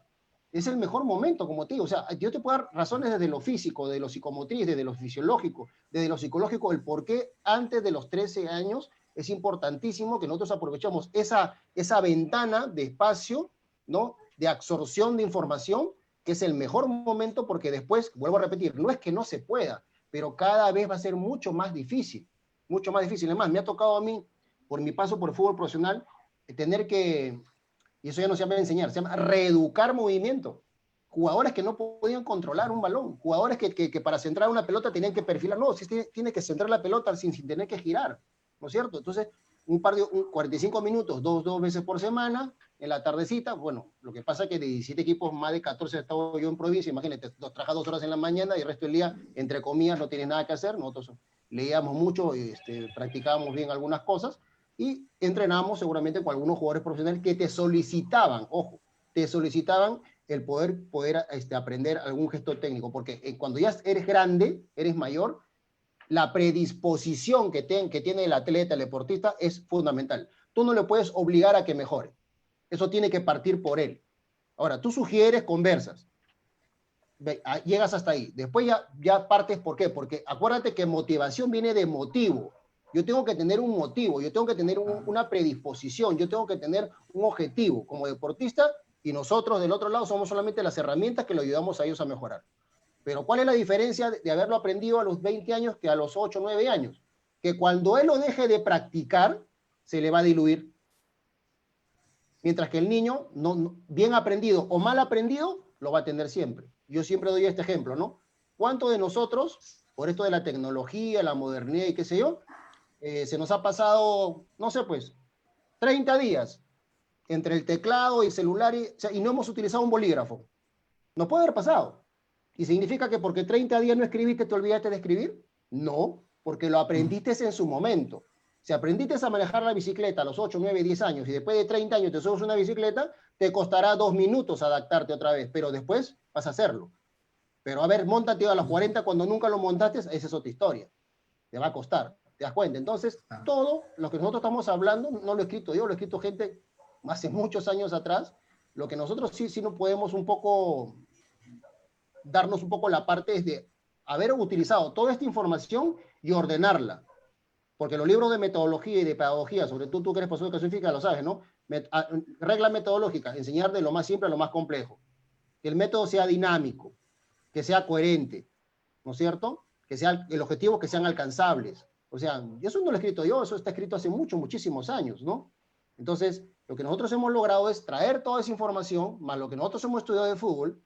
es el mejor momento, como te digo. O sea, yo te puedo dar razones desde lo físico, de lo psicomotriz, desde lo fisiológico, desde lo psicológico, el por qué antes de los 13 años es importantísimo que nosotros aprovechemos esa ventana de espacio, ¿no?, de absorción de información, que es el mejor momento, porque después, vuelvo a repetir, no es que no se pueda, pero cada vez va a ser mucho más difícil, mucho más difícil. Además, me ha tocado a mí, por mi paso por el fútbol profesional, tener que, y eso ya no se llama enseñar, se llama reeducar movimiento. Jugadores que no podían controlar un balón, jugadores que para centrar una pelota tenían que perfilar, no, si tiene que centrar la pelota sin tener que girar, ¿no es cierto? Entonces, un 45 minutos, dos veces por semana, en la tardecita. Bueno, lo que pasa es que de 17 equipos, más de 14 he estado yo en provincia, imagínate, trabajas 2 horas en la mañana y el resto del día, entre comillas, no tienes nada que hacer. Nosotros leíamos mucho, practicábamos bien algunas cosas y entrenábamos seguramente con algunos jugadores profesionales que te solicitaban, ojo, te solicitaban el poder aprender algún gesto técnico, porque cuando ya eres grande, eres mayor, la predisposición que tiene el atleta, el deportista, es fundamental. Tú no le puedes obligar a que mejore. Eso tiene que partir por él. Ahora, tú sugieres, conversas. Llegas hasta ahí. Después ya partes, ¿por qué? Porque acuérdate que motivación viene de motivo. Yo tengo que tener un motivo, yo tengo que tener una predisposición, yo tengo que tener un objetivo como deportista, y nosotros del otro lado somos solamente las herramientas que le ayudamos a ellos a mejorar. Pero ¿cuál es la diferencia de haberlo aprendido a los 20 años que a los 8, 9 años? Que cuando él lo deje de practicar, se le va a diluir. Mientras que el niño, bien aprendido o mal aprendido, lo va a tener siempre. Yo siempre doy este ejemplo, ¿no? ¿Cuántos de nosotros, por esto de la tecnología, la modernidad y qué sé yo, se nos ha pasado, no sé, pues, 30 días entre el teclado y el celular y no hemos utilizado un bolígrafo? No puede haber pasado. ¿Y significa que porque 30 días no escribiste te olvidaste de escribir? No, porque lo aprendiste en su momento. Si aprendiste a manejar la bicicleta a los 8, 9, 10 años y después de 30 años te subes una bicicleta, te costará 2 minutos adaptarte otra vez, pero después vas a hacerlo. Pero a ver, móntate a los 40 cuando nunca lo montaste, esa es otra historia. Te va a costar, ¿te das cuenta? Entonces, todo lo que nosotros estamos hablando, no lo he escrito yo, lo he escrito gente hace muchos años atrás. Lo que nosotros sí no podemos un poco darnos un poco la parte es de haber utilizado toda esta información y ordenarla. Porque los libros de metodología y de pedagogía, sobre todo tú que eres profesor de educación física, lo sabes, ¿no? Reglas metodológicas, enseñar de lo más simple a lo más complejo. Que el método sea dinámico, que sea coherente, ¿no es cierto? Que sea el objetivo, que sean alcanzables. O sea, eso no lo he escrito yo, eso está escrito hace muchísimos años, ¿no? Entonces, lo que nosotros hemos logrado es traer toda esa información, más lo que nosotros hemos estudiado de fútbol,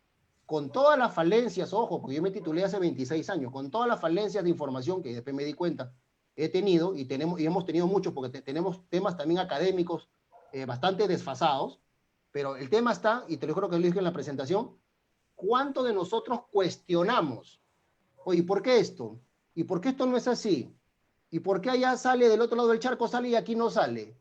con todas las falencias, ojo, porque yo me titulé hace 26 años, con todas las falencias de información que después me di cuenta, he tenido y hemos tenido muchos, porque tenemos temas también académicos bastante desfasados, pero el tema está, y te lo juro que lo dije en la presentación, ¿cuánto de nosotros cuestionamos? Oye, ¿por qué esto? ¿Y por qué esto no es así? ¿Y por qué allá sale del otro lado del charco, sale y aquí no sale?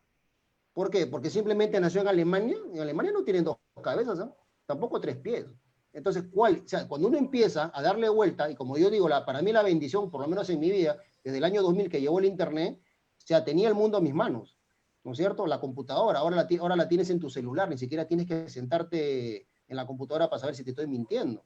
¿Por qué? Porque simplemente nació en Alemania. En Alemania no tienen 2 cabezas, ¿no? Tampoco 3 pies. Entonces, o sea, cuando uno empieza a darle vuelta, y como yo digo, para mí la bendición, por lo menos en mi vida, desde el año 2000 que llegó el internet, o sea, tenía el mundo a mis manos, ¿no es cierto? La computadora, ahora la tienes en tu celular, ni siquiera tienes que sentarte en la computadora para saber si te estoy mintiendo.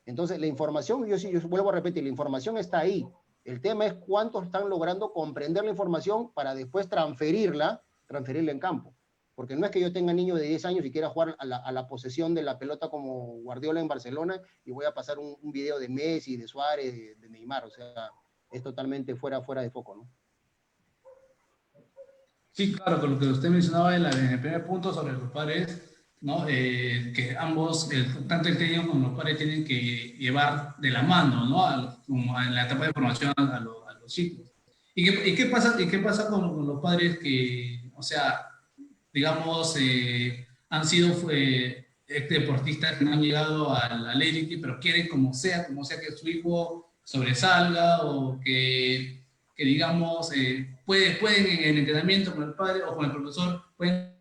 Entonces, la información, yo vuelvo a repetir, la información está ahí. El tema es cuántos están logrando comprender la información para después transferirla en campo. Porque no es que yo tenga niño de 10 años y quiera jugar a la posesión de la pelota como Guardiola en Barcelona y voy a pasar un video de Messi, de Suárez, de Neymar. O sea, es totalmente fuera de foco, ¿no? Sí, claro, con lo que usted mencionaba en el primer punto sobre los padres, ¿no? Que ambos, tanto el técnico como los padres, tienen que llevar de la mano, ¿no? Como en la etapa de formación a los chicos. ¿Y qué pasa con los padres que, o sea, digamos, han sido deportistas que no han llegado al élite, pero quieren como sea que su hijo sobresalga o que que digamos, pueden en el entrenamiento con el padre o con el profesor, pueden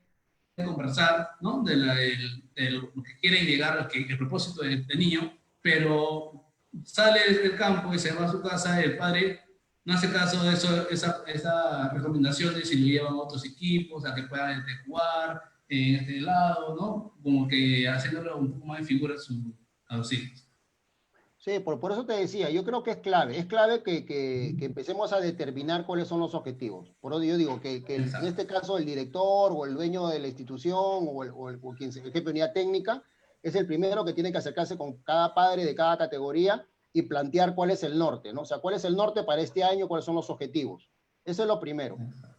conversar, ¿no? De lo que quieren llegar, el propósito del niño, pero sale del campo y se va a su casa, el padre no hace caso de eso, esa recomendaciones y lo llevan a otros equipos, a que puedan jugar en este lado, ¿no? Como que haciéndole un poco más de figura a los hijos. Sí, por eso te decía, yo creo que es clave que empecemos a determinar cuáles son los objetivos. Por eso yo digo que en este caso el director o el dueño de la institución o quien se, el jefe de unidad técnica es el primero que tiene que acercarse con cada padre de cada categoría y plantear cuál es el norte, ¿no? O sea, cuál es el norte para este año, cuáles son los objetivos. Eso es lo primero.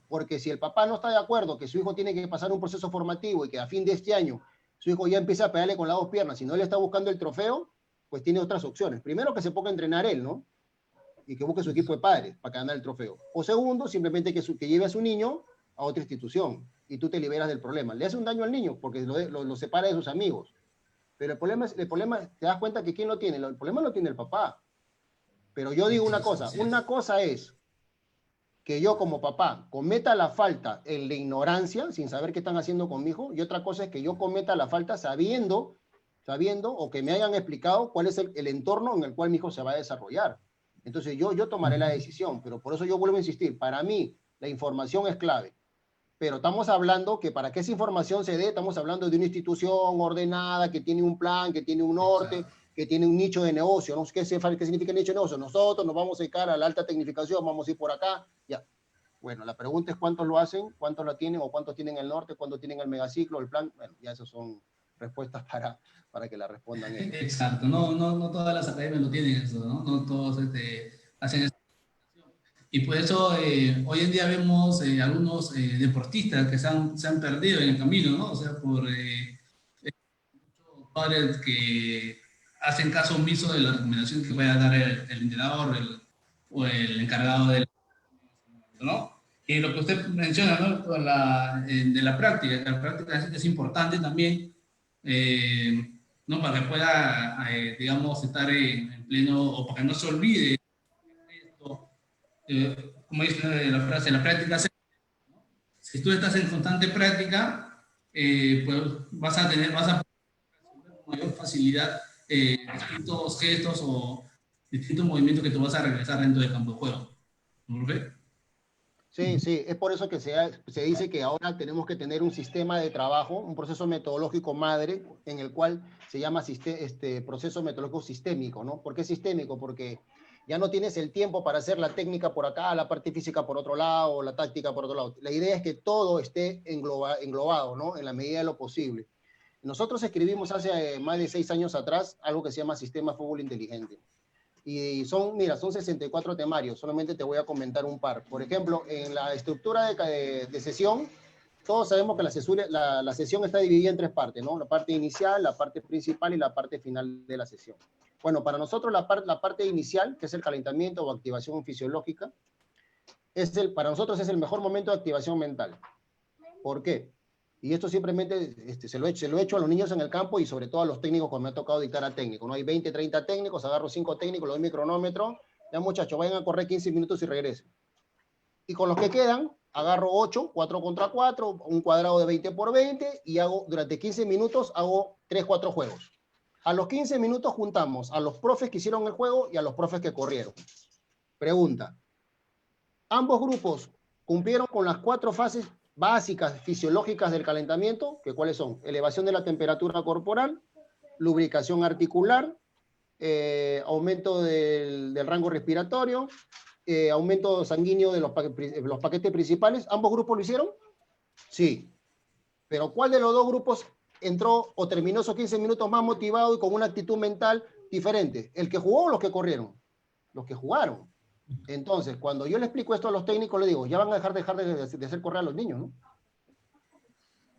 Porque si el papá no está de acuerdo que su hijo tiene que pasar un proceso formativo y que a fin de este año su hijo ya empieza a pegarle con las dos piernas, si no le está buscando el trofeo, pues tiene otras opciones. Primero, que se ponga a entrenar él, ¿no? Y que busque su equipo de padres para ganar el trofeo. O segundo, simplemente que lleve a su niño a otra institución y tú te liberas del problema. Le hace un daño al niño porque lo separa de sus amigos. Pero el problema, te das cuenta que ¿quién lo tiene? El problema lo tiene el papá. Pero yo digo una cosa es que yo como papá cometa la falta en la ignorancia, sin saber qué están haciendo con mi hijo, y otra cosa es que yo cometa la falta sabiendo o que me hayan explicado cuál es el entorno en el cual mi hijo se va a desarrollar. Entonces yo tomaré la decisión, pero por eso yo vuelvo a insistir, para mí la información es clave, pero estamos hablando que para que esa información se dé, estamos hablando de una institución ordenada, que tiene un plan, que tiene un norte, exacto, que tiene un nicho de negocio, ¿no? ¿Qué significa nicho de negocio? Nosotros nos vamos a dedicar a la alta tecnificación, vamos a ir por acá, ya. Bueno, la pregunta es cuántos lo hacen, cuántos lo tienen, o cuántos tienen el norte, cuántos tienen el megaciclo, el plan. Bueno, ya esos son respuestas para que la respondan ellos. Exacto, no todas las academias lo tienen eso, ¿no? No todos hacen eso. Y por eso hoy en día vemos algunos deportistas que se han perdido en el camino, ¿no? O sea, por muchos padres que hacen caso omiso de la recomendación que pueda dar el entrenador o el encargado del, ¿no? Y lo que usted menciona, ¿no? De la práctica es importante también, ¿no? Para que pueda, digamos, estar en pleno, o para que no se olvide esto, como dice la frase, la práctica, ¿no? Si tú estás en constante práctica, pues vas a poder resolver con mayor facilidad distintos gestos o distintos movimientos que tú vas a regresar dentro del campo de juego. ¿No ve? Sí, es por eso que se dice que ahora tenemos que tener un sistema de trabajo, un proceso metodológico madre, en el cual se llama proceso metodológico sistémico, ¿no? ¿Por qué sistémico? Porque ya no tienes el tiempo para hacer la técnica por acá, la parte física por otro lado, la táctica por otro lado. La idea es que todo esté englobado, ¿no? En la medida de lo posible. Nosotros escribimos hace más de 6 años atrás algo que se llama Sistema Fútbol Inteligente. Y son 64 temarios, solamente te voy a comentar un par. Por ejemplo, en la estructura de sesión, todos sabemos que la sesión está dividida en 3 partes, ¿no? La parte inicial, la parte principal y la parte final de la sesión. Bueno, para nosotros la parte inicial, que es el calentamiento o activación fisiológica, para nosotros es el mejor momento de activación mental. ¿Por qué? Y esto simplemente se lo he hecho a los niños en el campo y sobre todo a los técnicos cuando me ha tocado dictar a técnicos, ¿no? Hay 20, 30 técnicos, agarro 5 técnicos, les doy mi cronómetro, ya muchachos, vayan a correr 15 minutos y regresen. Y con los que quedan, agarro 8, 4 contra 4, un cuadrado de 20 por 20 y durante 15 minutos hago 3, 4 juegos. A los 15 minutos juntamos a los profes que hicieron el juego y a los profes que corrieron. Pregunta. ¿Ambos grupos cumplieron con las 4 fases básicas fisiológicas del calentamiento? ¿Que cuáles son? Elevación de la temperatura corporal, lubricación articular, aumento del rango respiratorio, aumento sanguíneo de los paquetes principales. ¿Ambos grupos lo hicieron? Sí. Pero ¿cuál de los 2 grupos entró o terminó esos 15 minutos más motivado y con una actitud mental diferente? ¿El que jugó o los que corrieron? Los que jugaron. Entonces, cuando yo le explico esto a los técnicos, le digo, ya van a dejar de hacer correr a los niños, ¿no?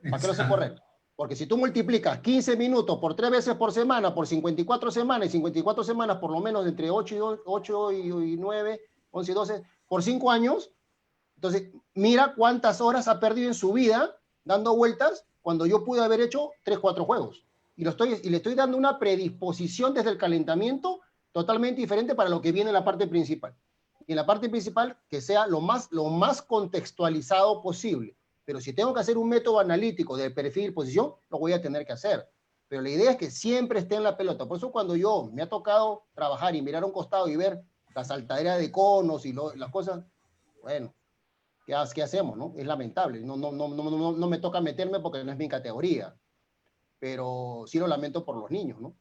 ¿Para qué no se correr? Porque si tú multiplicas 15 minutos por 3 veces por semana, por 54 semanas, y 54 semanas por lo menos entre 8 y 9, 11 y 12, por 5 años, entonces mira cuántas horas ha perdido en su vida dando vueltas cuando yo pude haber hecho 3, 4 juegos. Y le estoy dando una predisposición desde el calentamiento totalmente diferente para lo que viene en la parte principal. y en la parte principal que sea lo más contextualizado posible. Pero si tengo que hacer un método analítico de perfil y posición, lo voy a tener que hacer. Pero la idea es que siempre esté en la pelota. Por eso cuando me ha tocado trabajar y mirar a un costado y ver la saltadera de conos y las cosas, bueno, ¿qué hacemos, no? Es lamentable. No me toca meterme porque no es mi categoría. Pero sí lo lamento por los niños, ¿no?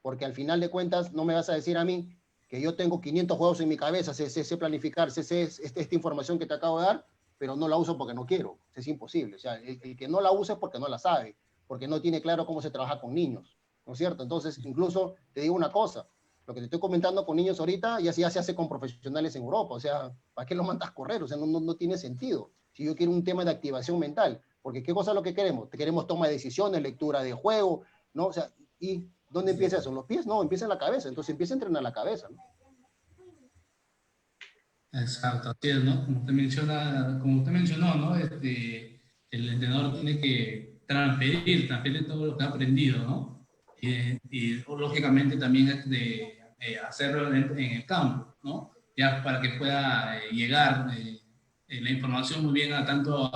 Porque al final de cuentas no me vas a decir a mí que yo tengo 500 juegos en mi cabeza, sé planificar, sé esta información que te acabo de dar, pero no la uso porque no quiero. Es imposible. O sea, el que no la usa es porque no la sabe, porque no tiene claro cómo se trabaja con niños, ¿no es cierto? Entonces, incluso te digo una cosa, lo que te estoy comentando con niños ahorita ya se hace con profesionales en Europa. O sea, ¿para qué lo mandas a correr? O sea, no tiene sentido. Si yo quiero un tema de activación mental, porque ¿qué cosa es lo que queremos? Queremos toma de decisiones, lectura de juego, ¿no? O sea, ¿y dónde empieza eso? ¿En los pies? No, empieza en la cabeza. Entonces empieza a entrenar la cabeza, ¿no? Exacto, así es, ¿no? Como usted mencionó, ¿no? El entrenador tiene que transferir todo lo que ha aprendido, ¿no? Y lógicamente también hacerlo en el campo, ¿no? Ya para que pueda llegar la información muy bien tanto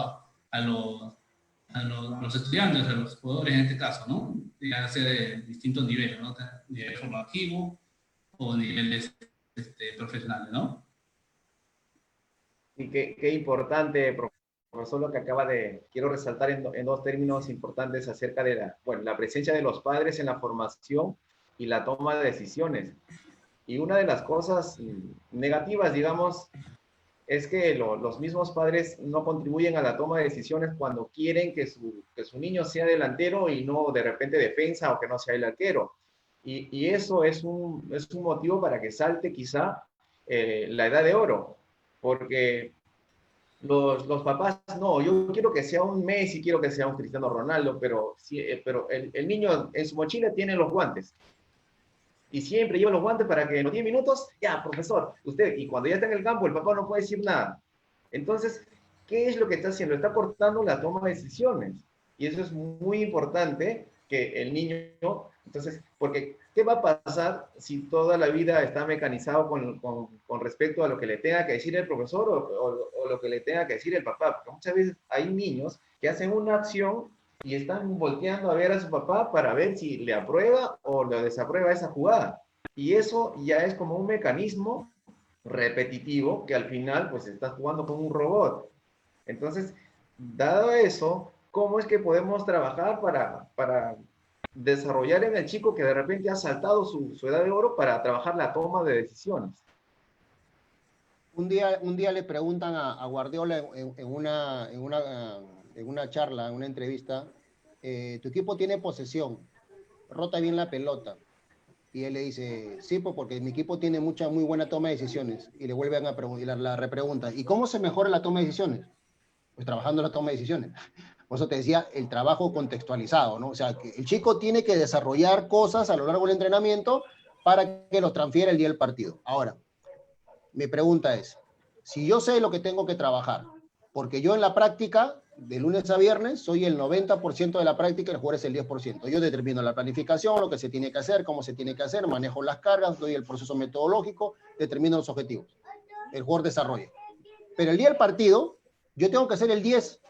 a los estudiantes, a los jugadores en este caso, ¿no? Ya sea de distintos niveles, ¿no? Nivel formativo o niveles profesionales, ¿no? Y qué importante, profesor, lo que quiero resaltar en dos términos importantes acerca de la presencia de los padres en la formación y la toma de decisiones. Y una de las cosas negativas, digamos, es que los mismos padres no contribuyen a la toma de decisiones cuando quieren que su niño sea delantero y no de repente defensa o que no sea el arquero. Y eso es un motivo para que salte quizá la edad de oro, porque los papás, no, yo quiero que sea un Messi, quiero que sea un Cristiano Ronaldo, pero el niño en su mochila tiene los guantes. Y siempre lleva los guantes para que en los 10 minutos, ya, profesor, usted, y cuando ya está en el campo, el papá no puede decir nada. Entonces, ¿qué es lo que está haciendo? Está cortando la toma de decisiones. Y eso es muy importante que el niño, entonces, porque ¿qué va a pasar si toda la vida está mecanizado con respecto a lo que le tenga que decir el profesor o lo que le tenga que decir el papá? Porque muchas veces hay niños que hacen una acción y están volteando a ver a su papá para ver si le aprueba o le desaprueba esa jugada. Y eso ya es como un mecanismo repetitivo que al final pues estás jugando con un robot. Entonces, dado eso, ¿cómo es que podemos trabajar para desarrollar en el chico que de repente ha saltado su edad de oro para trabajar la toma de decisiones? Un día le preguntan a Guardiola en una charla, en una entrevista, tu equipo tiene posesión, rota bien la pelota. Y él le dice, sí, pues porque mi equipo tiene muy buena toma de decisiones. Y le vuelven a preguntar, la repregunta, ¿y cómo se mejora la toma de decisiones? Pues trabajando la toma de decisiones. Por eso te decía, el trabajo contextualizado, ¿no? O sea, que el chico tiene que desarrollar cosas a lo largo del entrenamiento para que los transfiera el día del partido. Ahora, mi pregunta es, si yo sé lo que tengo que trabajar, porque yo en la práctica, de lunes a viernes, soy el 90% de la práctica, el jugador es el 10%. Yo determino la planificación, lo que se tiene que hacer, cómo se tiene que hacer, manejo las cargas, doy el proceso metodológico, determino los objetivos. El jugador desarrolla. Pero el día del partido, yo tengo que hacer el 10,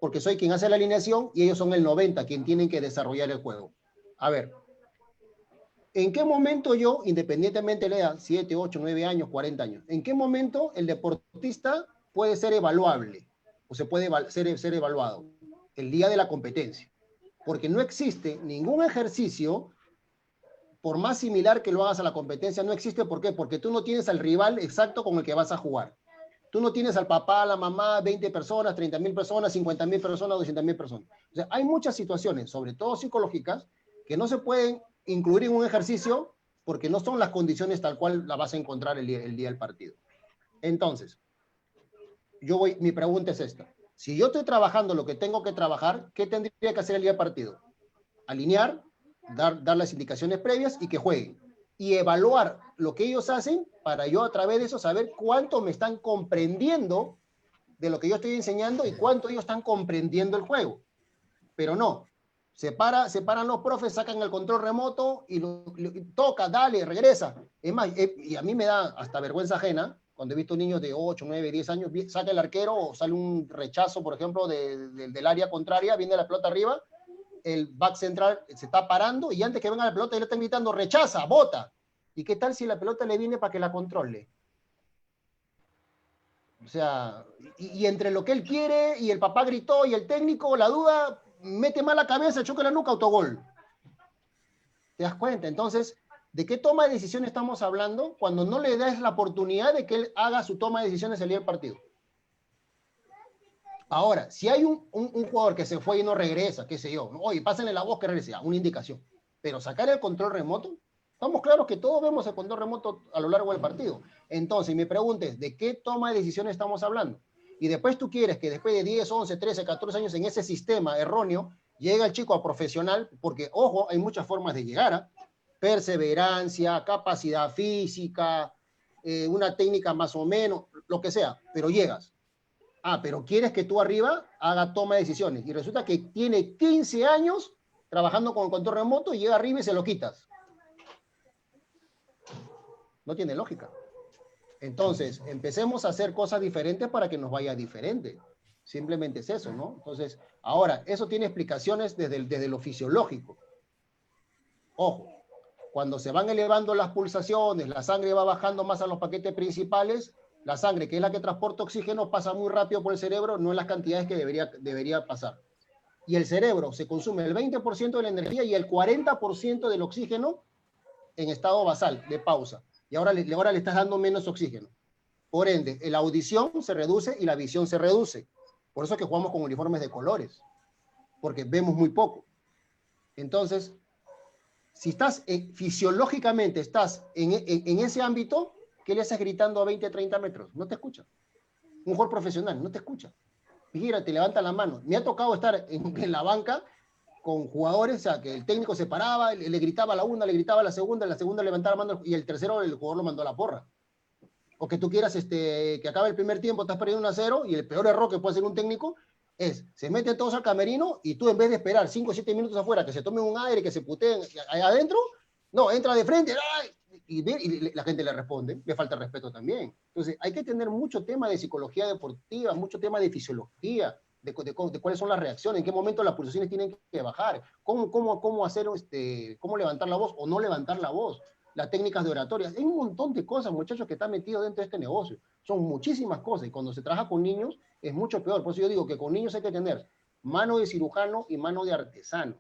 porque soy quien hace la alineación y ellos son el 90, quien tienen que desarrollar el juego. A ver, ¿en qué momento yo, independientemente de la edad, 7, 8, 9 años, 40 años, en qué momento el deportista puede ser evaluable o se puede ser evaluado? El día de la competencia. Porque no existe ningún ejercicio, por más similar que lo hagas a la competencia, no existe. ¿Por qué? Porque tú no tienes al rival exacto con el que vas a jugar. Tú no tienes al papá, a la mamá, 20 personas, 30.000 personas, 50.000 personas, 200.000 personas. O sea, hay muchas situaciones, sobre todo psicológicas, que no se pueden incluir en un ejercicio porque no son las condiciones tal cual la vas a encontrar el día del partido. Entonces, mi pregunta es esta. Si yo estoy trabajando lo que tengo que trabajar, ¿qué tendría que hacer el día del partido? Alinear, dar las indicaciones previas y que jueguen. Y evaluar lo que ellos hacen para yo a través de eso saber cuánto me están comprendiendo de lo que yo estoy enseñando y cuánto ellos están comprendiendo el juego. Pero no, separan los profes, sacan el control remoto y toca, dale, regresa. Es más, y a mí me da hasta vergüenza ajena cuando he visto niños de 8, 9, 10 años, saca el arquero o sale un rechazo, por ejemplo, del área contraria, viene la pelota arriba, el back central se está parando y antes que venga la pelota, él está gritando, rechaza, bota. ¿Y qué tal si la pelota le viene para que la controle? O sea, y entre lo que él quiere y el papá gritó y el técnico, la duda, mete mal la cabeza, choca la nuca, autogol. ¿Te das cuenta? Entonces, ¿de qué toma de decisión estamos hablando cuando no le das la oportunidad de que él haga su toma de decisiones el día del partido? Ahora, si hay un jugador que se fue y no regresa, qué sé yo, ¿no? Oye, pásenle la voz que regrese, una indicación. Pero sacar el control remoto, estamos claros que todos vemos el control remoto a lo largo del partido. Entonces, mi pregunta es, ¿de qué toma de decisiones estamos hablando? Y después tú quieres que después de 10, 11, 13, 14 años en ese sistema erróneo, llegue el chico a profesional, porque, ojo, hay muchas formas de llegar a perseverancia, capacidad física, una técnica más o menos, lo que sea, pero llegas. Ah, pero quieres que tú arriba haga toma de decisiones. Y resulta que tiene 15 años trabajando con el control remoto y llega arriba y se lo quitas. No tiene lógica. Entonces, empecemos a hacer cosas diferentes para que nos vaya diferente. Simplemente es eso, ¿no? Entonces, ahora, eso tiene explicaciones desde lo fisiológico. Ojo, cuando se van elevando las pulsaciones, la sangre va bajando más a los paquetes principales, la sangre, que es la que transporta oxígeno, pasa muy rápido por el cerebro, no en las cantidades que debería pasar. Y el cerebro se consume el 20% de la energía y el 40% del oxígeno en estado basal, de pausa. Y ahora le estás dando menos oxígeno. Por ende, la audición se reduce y la visión se reduce. Por eso es que jugamos con uniformes de colores, porque vemos muy poco. Entonces, si estás fisiológicamente estás en ese ámbito, ¿qué le haces gritando a 20, 30 metros? No te escucha. Un jugador profesional no te escucha. Mira, te levanta la mano. Me ha tocado estar en la banca con jugadores, o sea, que el técnico se paraba, le gritaba a la una, le gritaba a la segunda levantaba la mano y el tercero el jugador lo mandó a la porra. O que tú quieras que acabe el primer tiempo, estás perdiendo 1-0 y el peor error que puede hacer un técnico es, se meten todos al camerino y tú en vez de esperar 5 o 7 minutos afuera, que se tomen un aire, que se puteen allá adentro, no, entra de frente, ¡ay! Y la gente le responde, le falta respeto también. Entonces, hay que tener mucho tema de psicología deportiva, mucho tema de fisiología, de cuáles son las reacciones, en qué momento las pulsaciones tienen que bajar, cómo hacer, cómo levantar la voz o no levantar la voz, las técnicas de oratoria. Hay un montón de cosas, muchachos, que están metidos dentro de este negocio. Son muchísimas cosas y cuando se trabaja con niños es mucho peor. Por eso yo digo que con niños hay que tener mano de cirujano y mano de artesano,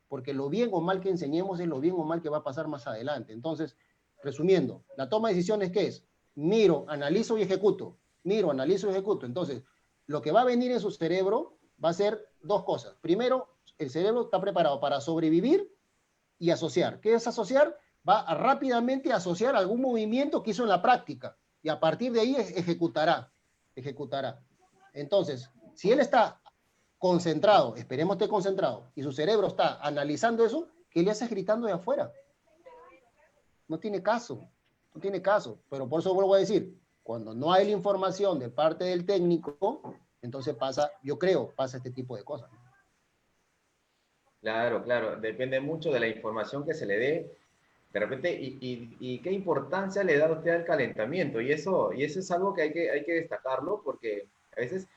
porque lo bien o mal que enseñemos es lo bien o mal que va a pasar más adelante. Entonces, resumiendo, la toma de decisiones, ¿qué es? Miro, analizo y ejecuto. Miro, analizo y ejecuto. Entonces, lo que va a venir en su cerebro va a ser dos cosas. Primero, el cerebro está preparado para sobrevivir y asociar. ¿Qué es asociar? Va a rápidamente asociar algún movimiento que hizo en la práctica y a partir de ahí ejecutará. Entonces, si él está concentrado, esperemos esté concentrado, y su cerebro está analizando eso, ¿qué le haces gritando de afuera? No tiene caso, pero por eso vuelvo a decir, cuando no hay la información de parte del técnico, entonces pasa este tipo de cosas. Claro, depende mucho de la información que se le dé, de repente, y qué importancia le da usted al calentamiento, y eso es algo que hay que destacarlo, porque a veces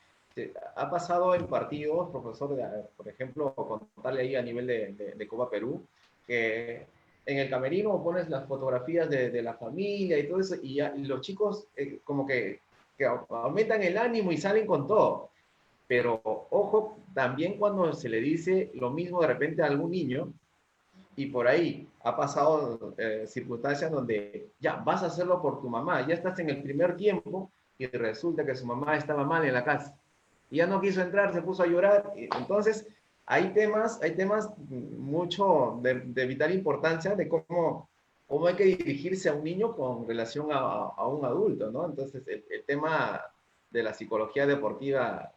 ha pasado en partidos, profesor, por ejemplo, contarle ahí a nivel de Copa Perú, que en el camerino pones las fotografías de la familia y todo eso, y los chicos como que aumentan el ánimo y salen con todo. Pero ojo, también cuando se le dice lo mismo de repente a algún niño, y por ahí ha pasado circunstancias donde ya vas a hacerlo por tu mamá, ya estás en el primer tiempo y resulta que su mamá estaba mal en la casa. Y ya no quiso entrar, se puso a llorar. Entonces, hay temas mucho de vital importancia de cómo hay que dirigirse a un niño con relación a un adulto, ¿no? Entonces, el tema de la psicología deportiva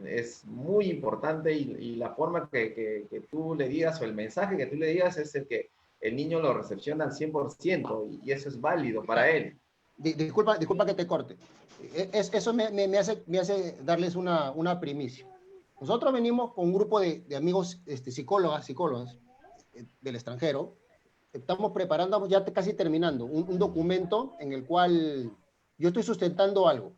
es muy importante y la forma que tú le digas o el mensaje que tú le digas es el que el niño lo recepciona al 100% y eso es válido para él. Disculpa que te corte. Eso me hace darles una primicia. Nosotros venimos con un grupo de amigos psicólogas del extranjero. Estamos preparando, ya casi terminando, un documento en el cual yo estoy sustentando algo.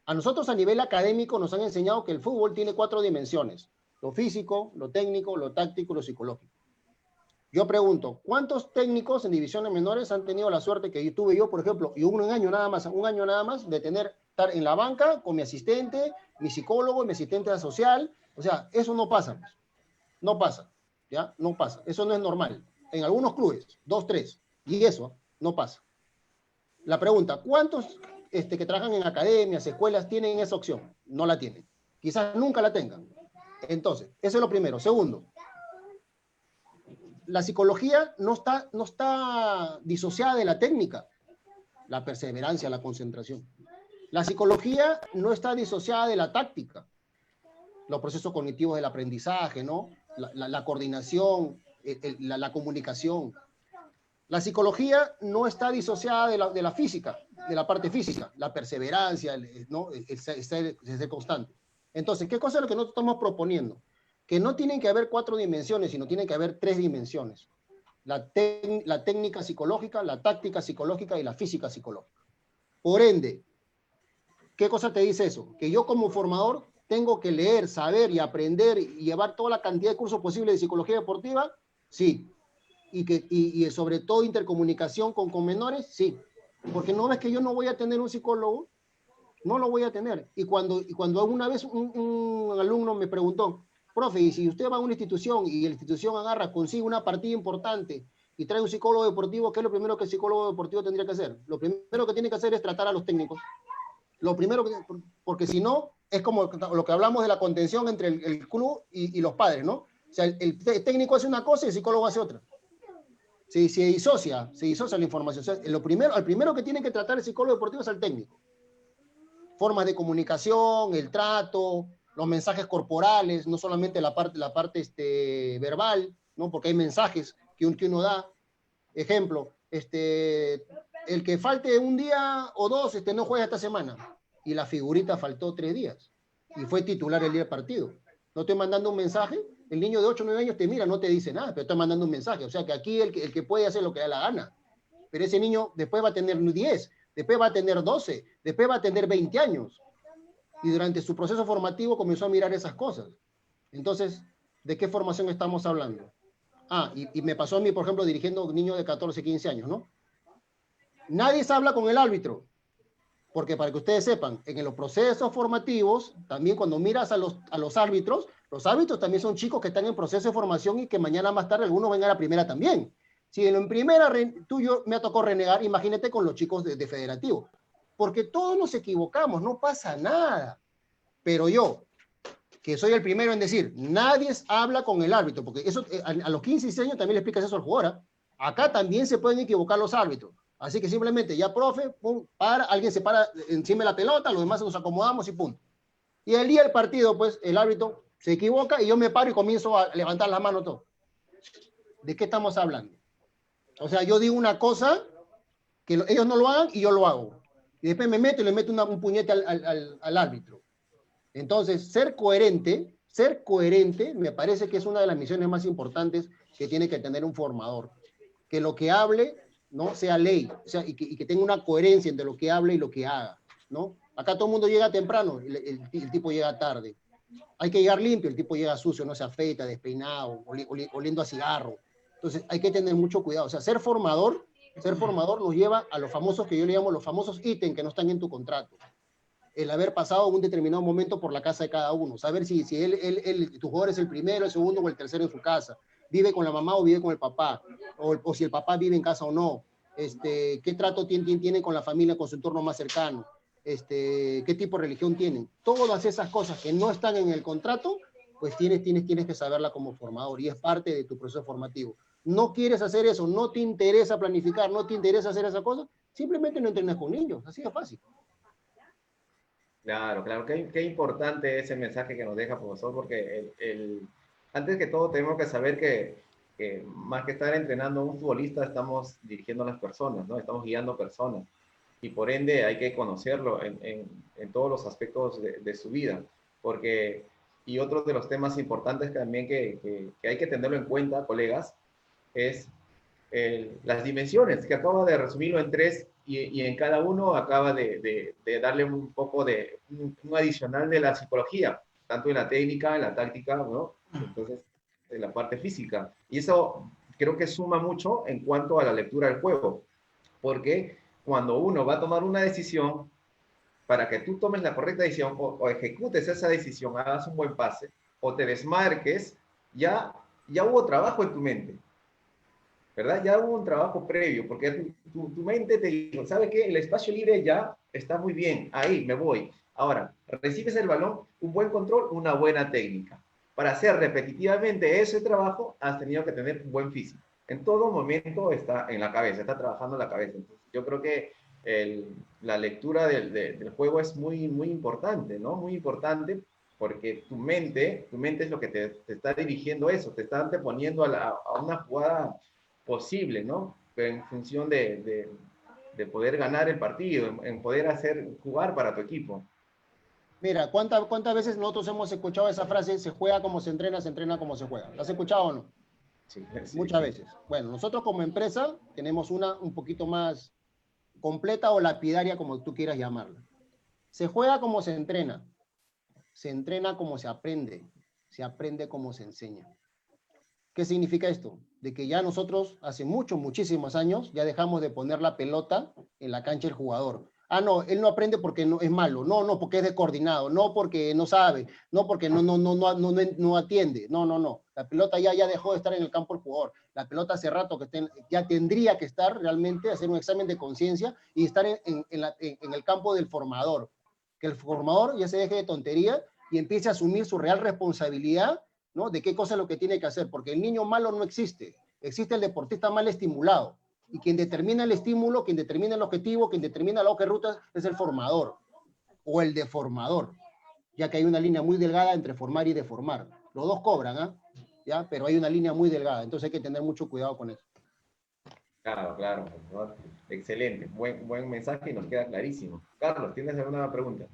A nosotros a nivel académico nos han enseñado que el fútbol tiene 4 dimensiones: lo físico, lo técnico, lo táctico y lo psicológico. Yo pregunto, ¿cuántos técnicos en divisiones menores han tenido la suerte que tuve yo, por ejemplo, y un año nada más, de estar en la banca con mi asistente, mi psicólogo, mi asistente social? O sea, eso no pasa, pues. No pasa, ¿ya? No pasa. Eso no es normal. En algunos clubes, 2, 3, y eso no pasa. La pregunta, ¿cuántos que trabajan en academias, escuelas, tienen esa opción? No la tienen. Quizás nunca la tengan. Entonces, eso es lo primero. Segundo, la psicología no está disociada de la técnica, la perseverancia, la concentración. La psicología no está disociada de la táctica, los procesos cognitivos del aprendizaje, ¿no? La coordinación, la comunicación. La psicología no está disociada de la física, de la parte física, la perseverancia, ¿no? el ser constante. Entonces, ¿qué cosa es lo que nosotros estamos proponiendo? Que no tienen que haber 4 dimensiones, sino tienen que haber 3 dimensiones. La técnica psicológica, la táctica psicológica y la física psicológica. Por ende, ¿qué cosa te dice eso? Que yo como formador tengo que leer, saber y aprender y llevar toda la cantidad de cursos posibles de psicología deportiva, sí. Y sobre todo intercomunicación con menores, sí. Porque no ves que yo no voy a tener un psicólogo, no lo voy a tener. Y cuando alguna vez un alumno me preguntó, profe, y si usted va a una institución y la institución consigue una partida importante y trae un psicólogo deportivo, ¿qué es lo primero que el psicólogo deportivo tendría que hacer? Lo primero que tiene que hacer es tratar a los técnicos. Lo primero porque si no, es como lo que hablamos de la contención entre el club y los padres, ¿no? O sea, el técnico hace una cosa y el psicólogo hace otra. Se disocia la información. O sea, al primero que tiene que tratar el psicólogo deportivo es al técnico. Formas de comunicación, el trato, los mensajes corporales, no solamente la parte verbal, ¿no? Porque hay mensajes que uno da. Ejemplo, el que falte un día o 2, no juega esta semana. Y la figurita faltó 3 días. Y fue titular el día del partido. No estoy mandando un mensaje. El niño de 8 o 9 años te mira, no te dice nada, pero estoy mandando un mensaje. O sea que aquí el que puede hacer lo que da la gana. Pero ese niño después va a tener 10, después va a tener 12, después va a tener 20 años. Y durante su proceso formativo comenzó a mirar esas cosas. Entonces, ¿de qué formación estamos hablando? Y me pasó a mí, por ejemplo, dirigiendo niños de 14, 15 años, ¿no? Nadie se habla con el árbitro. Porque para que ustedes sepan, en los procesos formativos, también cuando miras a los árbitros también son chicos que están en proceso de formación y que mañana más tarde algunos vengan a la primera también. Si en primera tuyo me ha tocado renegar, imagínate con los chicos de federativo. Porque todos nos equivocamos, no pasa nada. Pero yo, que soy el primero en decir, nadie habla con el árbitro, porque eso a los 15 y 16 años también le explicas eso al jugador. Acá también se pueden equivocar los árbitros. Así que simplemente ya, profe, pum, alguien se para encima de la pelota, los demás nos acomodamos y punto. Y el día del partido, pues, el árbitro se equivoca y yo me paro y comienzo a levantar las manos todo. ¿De qué estamos hablando? O sea, yo digo una cosa, que ellos no lo hagan y yo lo hago. Y después me meto y le meto un puñete al árbitro. Entonces, ser coherente me parece que es una de las misiones más importantes que tiene que tener un formador. Que lo que hable, ¿no?, sea ley, o sea, y que tenga una coherencia entre lo que hable y lo que haga, ¿no? Acá todo el mundo llega temprano, el tipo llega tarde. Hay que llegar limpio, el tipo llega sucio, no se afeita, despeinado, oliendo a cigarro. Entonces hay que tener mucho cuidado. O sea, ser formador nos lleva a los famosos, que yo le llamo los famosos ítems que no están en tu contrato. El haber pasado un determinado momento por la casa de cada uno, saber si tu jugador es el primero, el segundo o el tercero en su casa, vive con la mamá o vive con el papá, o si el papá vive en casa o no, qué trato tiene con la familia, con su entorno más cercano, qué tipo de religión tienen. Todas esas cosas que no están en el contrato, pues tienes que saberla como formador y es parte de tu proceso formativo. No quieres hacer eso, no te interesa planificar, no te interesa hacer esa cosa, simplemente no entrenas con niños, así de fácil. Claro, claro, qué importante ese mensaje que nos deja, profesor, porque antes que todo tenemos que saber que más que estar entrenando a un futbolista, estamos dirigiendo a las personas, ¿no? Estamos guiando personas y por ende hay que conocerlo en todos los aspectos de su vida, porque, y otro de los temas importantes también que hay que tenerlo en cuenta, colegas, es las dimensiones, que acabo de resumirlo en 3 y en cada uno acaba de darle un poco de un adicional de la psicología, tanto en la técnica, en la táctica, ¿no? Entonces, en la parte física. Y eso creo que suma mucho en cuanto a la lectura del juego, porque cuando uno va a tomar una decisión, para que tú tomes la correcta decisión o ejecutes esa decisión, hagas un buen pase o te desmarques, ya hubo trabajo en tu mente, ¿verdad? Ya hubo un trabajo previo, porque tu mente te dijo, ¿sabe qué? El espacio libre ya está muy bien, ahí me voy. Ahora, recibes el balón, un buen control, una buena técnica. Para hacer repetitivamente ese trabajo, has tenido que tener un buen físico. En todo momento está en la cabeza, está trabajando en la cabeza. Entonces, yo creo que la lectura del juego es muy, muy importante, ¿no? Muy importante porque tu mente es lo que te está dirigiendo eso, te está anteponiendo a una jugada posible, ¿no? En función de poder ganar el partido, en poder hacer jugar para tu equipo. Mira, ¿cuántas veces nosotros hemos escuchado esa frase, se juega como se entrena como se juega? ¿La has escuchado o no? Sí, sí, Muchas sí. veces. Bueno, nosotros como empresa tenemos una un poquito más completa o lapidaria, como tú quieras llamarla. Se juega como se entrena como se aprende como se enseña. ¿Qué significa esto? De que ya nosotros hace muchísimos años ya dejamos de poner la pelota en la cancha del jugador. Ah, no, él no aprende porque no, es malo. No, porque es descoordinado. No porque no sabe. No porque no atiende. No. La pelota ya dejó de estar en el campo del jugador. La pelota hace rato que ya tendría que estar realmente, hacer un examen de conciencia y estar en el campo del formador. Que el formador ya se deje de tontería y empiece a asumir su real responsabilidad, ¿no? De qué cosa es lo que tiene que hacer, porque el niño malo no existe, existe el deportista mal estimulado, y quien determina el estímulo, quien determina el objetivo, quien determina la hoja de ruta es el formador, o el deformador, ya que hay una línea muy delgada entre formar y deformar. Los dos cobran, ¿ah? ¿Ya? Pero hay una línea muy delgada, entonces hay que tener mucho cuidado con eso. Claro, claro. ¿No? Excelente. Buen mensaje y nos queda clarísimo. Carlos, ¿tienes alguna pregunta?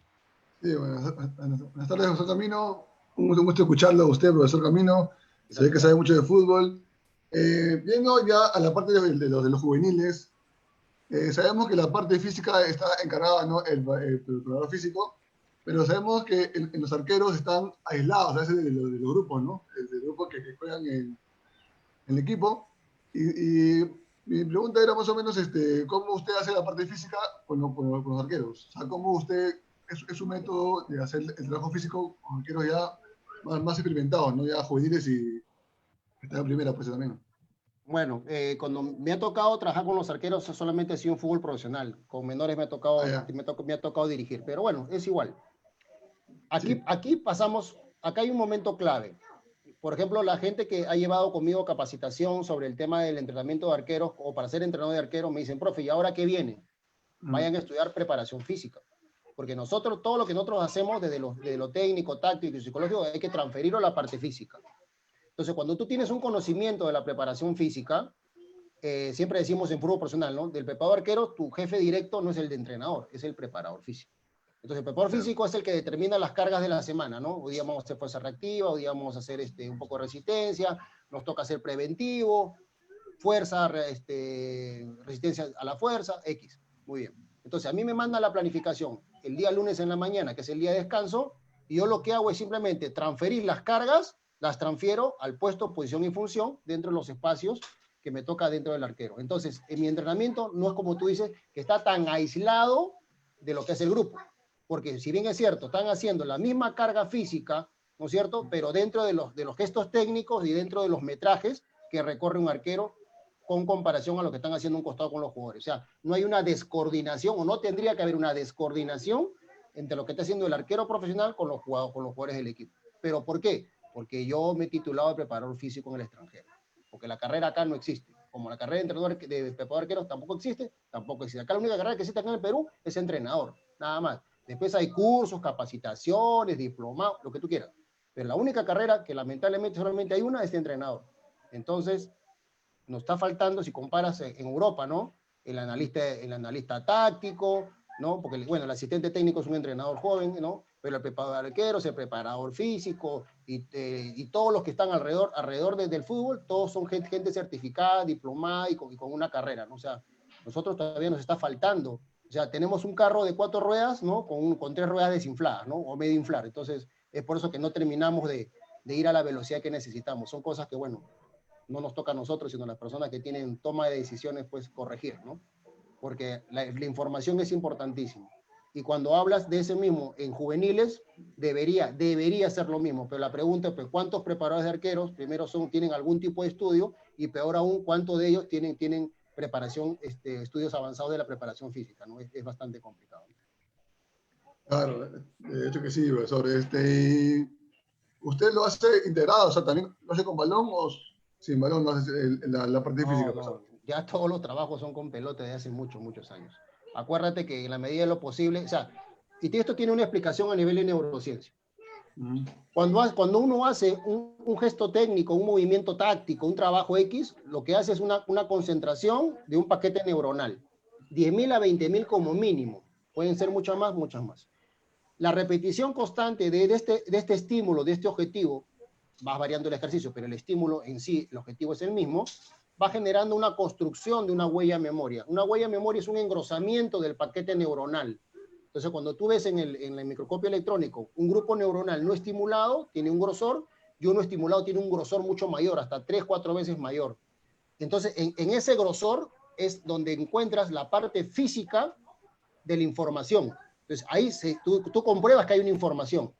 Sí, buenas tardes, profesor Camino. Un gusto escucharlo a usted, profesor Camino. Se ve que sabe mucho de fútbol. Viendo ya a la parte de los juveniles, sabemos que la parte física está encargada, ¿no? El preparador físico, pero sabemos que en los arqueros están aislados a veces de los grupos, ¿no? De los grupos que juegan en el equipo. Y mi pregunta era más o menos, ¿cómo usted hace la parte física con los arqueros? O sea, ¿cómo usted, es su método de hacer el trabajo físico con arqueros ya más experimentados, ¿no? Ya juveniles y que están en primera, pues también. Bueno, cuando me ha tocado trabajar con los arqueros, solamente ha sido un fútbol profesional. Con menores me ha tocado dirigir, pero bueno, es igual. Sí. Aquí pasamos, acá hay un momento clave. Por ejemplo, la gente que ha llevado conmigo capacitación sobre el tema del entrenamiento de arqueros o para ser entrenador de arqueros, me dicen, profe, ¿y ahora qué viene? Vayan a estudiar preparación física. Porque nosotros, todo lo que nosotros hacemos desde lo técnico, táctico y psicológico, hay que transferirlo a la parte física. Entonces, cuando tú tienes un conocimiento de la preparación física, siempre decimos en fútbol profesional, ¿no? Del preparador arquero, tu jefe directo no es el de entrenador, es el preparador físico. Entonces, el preparador físico es el que determina las cargas de la semana, ¿no? Hoy día vamos a hacer fuerza reactiva, hoy día vamos a hacer un poco de resistencia, nos toca hacer preventivo, fuerza, resistencia a la fuerza, X. Muy bien. Entonces, a mí me manda la planificación el día lunes en la mañana, que es el día de descanso, y yo lo que hago es simplemente transferir las cargas, las transfiero al puesto, posición y función dentro de los espacios que me toca dentro del arquero. Entonces, en mi entrenamiento no es como tú dices, que está tan aislado de lo que es el grupo. Porque si bien es cierto, están haciendo la misma carga física, ¿no es cierto? Pero dentro de los gestos técnicos y dentro de los metrajes que recorre un arquero con comparación a lo que están haciendo un costado con los jugadores. O sea, no hay una descoordinación o no tendría que haber una descoordinación entre lo que está haciendo el arquero profesional con los jugadores del equipo. ¿Pero por qué? Porque yo me he titulado de preparador físico en el extranjero. Porque la carrera acá no existe. Como la carrera de entrenador de preparador arquero tampoco existe. Acá la única carrera que existe acá en el Perú es entrenador, nada más. Después hay cursos, capacitaciones, diplomados, lo que tú quieras. Pero la única carrera que lamentablemente solamente hay una es de entrenador. Entonces, nos está faltando, si comparas en Europa, ¿no? El analista táctico, ¿no? Porque, bueno, el asistente técnico es un entrenador joven, ¿no? Pero el preparador arquero es el preparador físico y todos los que están alrededor del fútbol, todos son gente certificada, diplomada y con una carrera, ¿no? O sea, Nosotros todavía nos está faltando. O sea, tenemos un carro de 4 ruedas, ¿no? Con 3 ruedas desinfladas, ¿no? O medio inflar. Entonces, es por eso que no terminamos de ir a la velocidad que necesitamos. Son cosas que, bueno, no nos toca a nosotros, sino a las personas que tienen toma de decisiones, pues, corregir, ¿no? Porque la información es importantísima. Y cuando hablas de ese mismo en juveniles, debería ser lo mismo. Pero la pregunta es, pues, ¿cuántos preparadores de arqueros, primero tienen algún tipo de estudio? Y peor aún, ¿cuántos de ellos tienen preparación, estudios avanzados de la preparación física, ¿no? Es bastante complicado. Claro, de hecho que sí, profesor. ¿Usted lo hace integrado? O sea, ¿también lo hace con balón o sin balón no hace la parte física, profesor? Ya todos los trabajos son con pelota desde hace muchos años. Acuérdate que en la medida de lo posible, o sea, y esto tiene una explicación a nivel de neurociencia. Cuando uno hace un gesto técnico, un movimiento táctico, un trabajo X, lo que hace es una concentración de un paquete neuronal. 10.000 a 20.000 como mínimo. Pueden ser muchas más. La repetición constante de este estímulo, de este objetivo, va variando el ejercicio, pero el estímulo en sí, el objetivo es el mismo, va generando una construcción de una huella memoria. Una huella memoria es un engrosamiento del paquete neuronal. Entonces, cuando tú ves en el microscopio electrónico un grupo neuronal no estimulado, tiene un grosor, y uno estimulado tiene un grosor mucho mayor, hasta 3-4 veces mayor. Entonces, en ese grosor es donde encuentras la parte física de la información. Entonces, ahí tú compruebas que hay una información.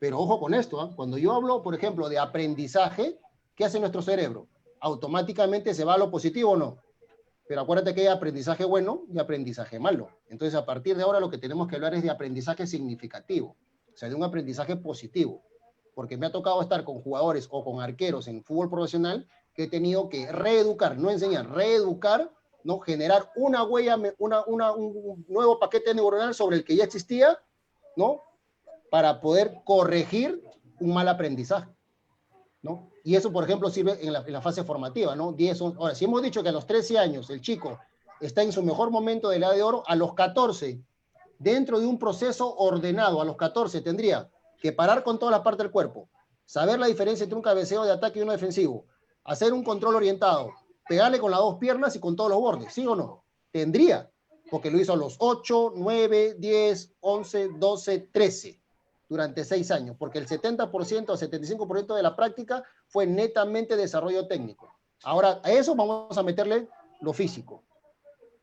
Pero ojo con esto, ¿eh? Cuando yo hablo, por ejemplo, de aprendizaje, ¿qué hace nuestro cerebro? Automáticamente se va a lo positivo o no. Pero acuérdate que hay aprendizaje bueno y aprendizaje malo. Entonces, a partir de ahora lo que tenemos que hablar es de aprendizaje significativo, o sea, de un aprendizaje positivo. Porque me ha tocado estar con jugadores o con arqueros en fútbol profesional que he tenido que reeducar, no enseñar, reeducar, ¿no? Generar una huella, un nuevo paquete neuronal sobre el que ya existía, ¿no? Para poder corregir un mal aprendizaje, ¿no? Y eso, por ejemplo, sirve en la fase formativa, ¿no? 10, 11. Ahora, si hemos dicho que a los 13 años el chico está en su mejor momento de la edad de oro, a los 14, dentro de un proceso ordenado, a los 14 tendría que parar con toda la parte del cuerpo, saber la diferencia entre un cabeceo de ataque y uno defensivo, hacer un control orientado, pegarle con las 2 piernas y con todos los bordes, ¿sí o no? Tendría, porque lo hizo a los 8, 9, 10, 11, 12, 13. Durante 6 años, porque el 70% o 75% de la práctica fue netamente desarrollo técnico. Ahora, a eso vamos a meterle lo físico,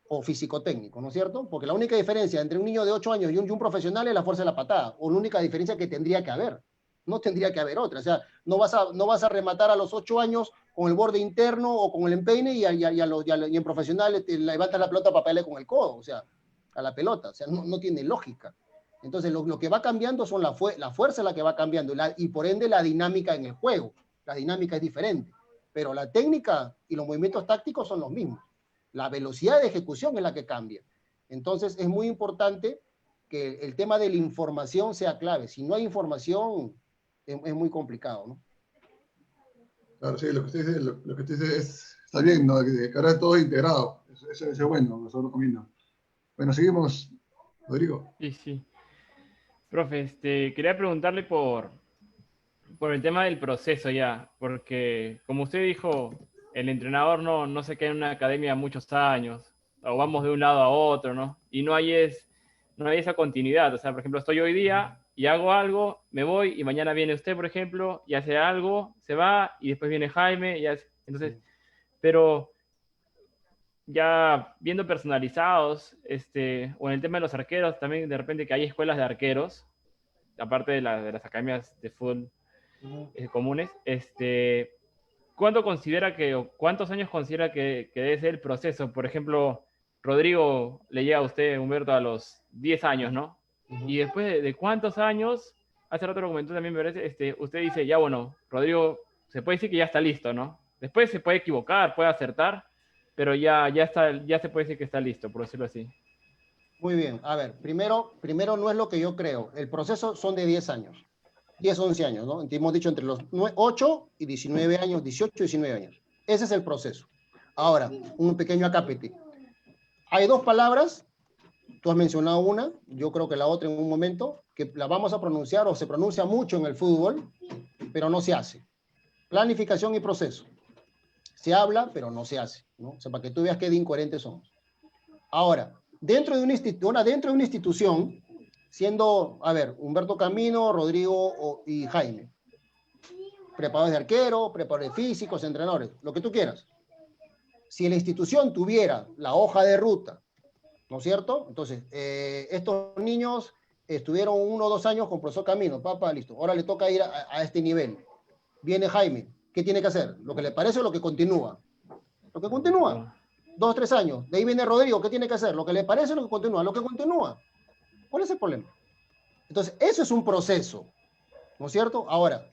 o físico-técnico, ¿no es cierto? Porque la única diferencia entre un niño de 8 años y un profesional es la fuerza de la patada, o la única diferencia que tendría que haber. No tendría que haber otra. O sea, no vas a rematar a los 8 años con el borde interno o con el empeine y en profesional levantas la pelota para pegarle con el codo, o sea, a la pelota. O sea, no tiene lógica. Entonces, lo que va cambiando son la fuerza la que va cambiando y por ende la dinámica en el juego. La dinámica es diferente, pero la técnica y los movimientos tácticos son los mismos. La velocidad de ejecución es la que cambia. Entonces, es muy importante que el tema de la información sea clave. Si no hay información, es muy complicado, ¿no? Claro, sí, lo que usted dice está bien, ¿no? Que ahora todo es integrado. Eso es bueno, nosotros recomiendo. Bueno, seguimos, Rodrigo. Sí. Profe, quería preguntarle por el tema del proceso ya, porque como usted dijo, el entrenador no se queda en una academia muchos años, o vamos de un lado a otro, ¿no? Y no hay esa continuidad. O sea, por ejemplo, estoy hoy día y hago algo, me voy y mañana viene usted, por ejemplo, y hace algo, se va y después viene Jaime, entonces, pero ya viendo personalizados, o en el tema de los arqueros, también de repente que hay escuelas de arqueros, aparte de las academias de fútbol comunes, ¿cuántos años considera que debe ser el proceso? Por ejemplo, Rodrigo le llega a usted, Humberto, a los 10 años, ¿no? Y después de cuántos años, hace rato lo comentó también, me parece, usted dice, ya bueno, Rodrigo, se puede decir que ya está listo, ¿no? Después se puede equivocar, puede acertar, pero ya se puede decir que está listo, por decirlo así. Muy bien. A ver, primero no es lo que yo creo. El proceso son de 10 años. 10, 11 años, ¿no? Hemos dicho entre los 8 y 19 años, 18 y 19 años. Ese es el proceso. Ahora, un pequeño acápite. Hay 2 palabras, tú has mencionado una, yo creo que la otra en un momento, que la vamos a pronunciar o se pronuncia mucho en el fútbol, pero no se hace. Planificación y proceso. Se habla, pero no se hace, ¿no? O sea, para que tú veas qué de incoherentes somos. Ahora, dentro de una institución, siendo, a ver, Humberto Camino, Rodrigo y Jaime, preparadores de arquero, preparadores físicos, entrenadores, lo que tú quieras. Si la institución tuviera la hoja de ruta, ¿no es cierto? Entonces, estos niños estuvieron 1 o 2 años con profesor Camino, papá, listo, ahora le toca ir a este nivel. Viene Jaime, ¿qué tiene que hacer? ¿Lo que le parece o lo que continúa? Lo que continúa. 2 o 3 años. De ahí viene Rodrigo, ¿qué tiene que hacer? ¿Lo que le parece o lo que continúa? Lo que continúa. ¿Cuál es el problema? Entonces, eso es un proceso, ¿no es cierto? Ahora,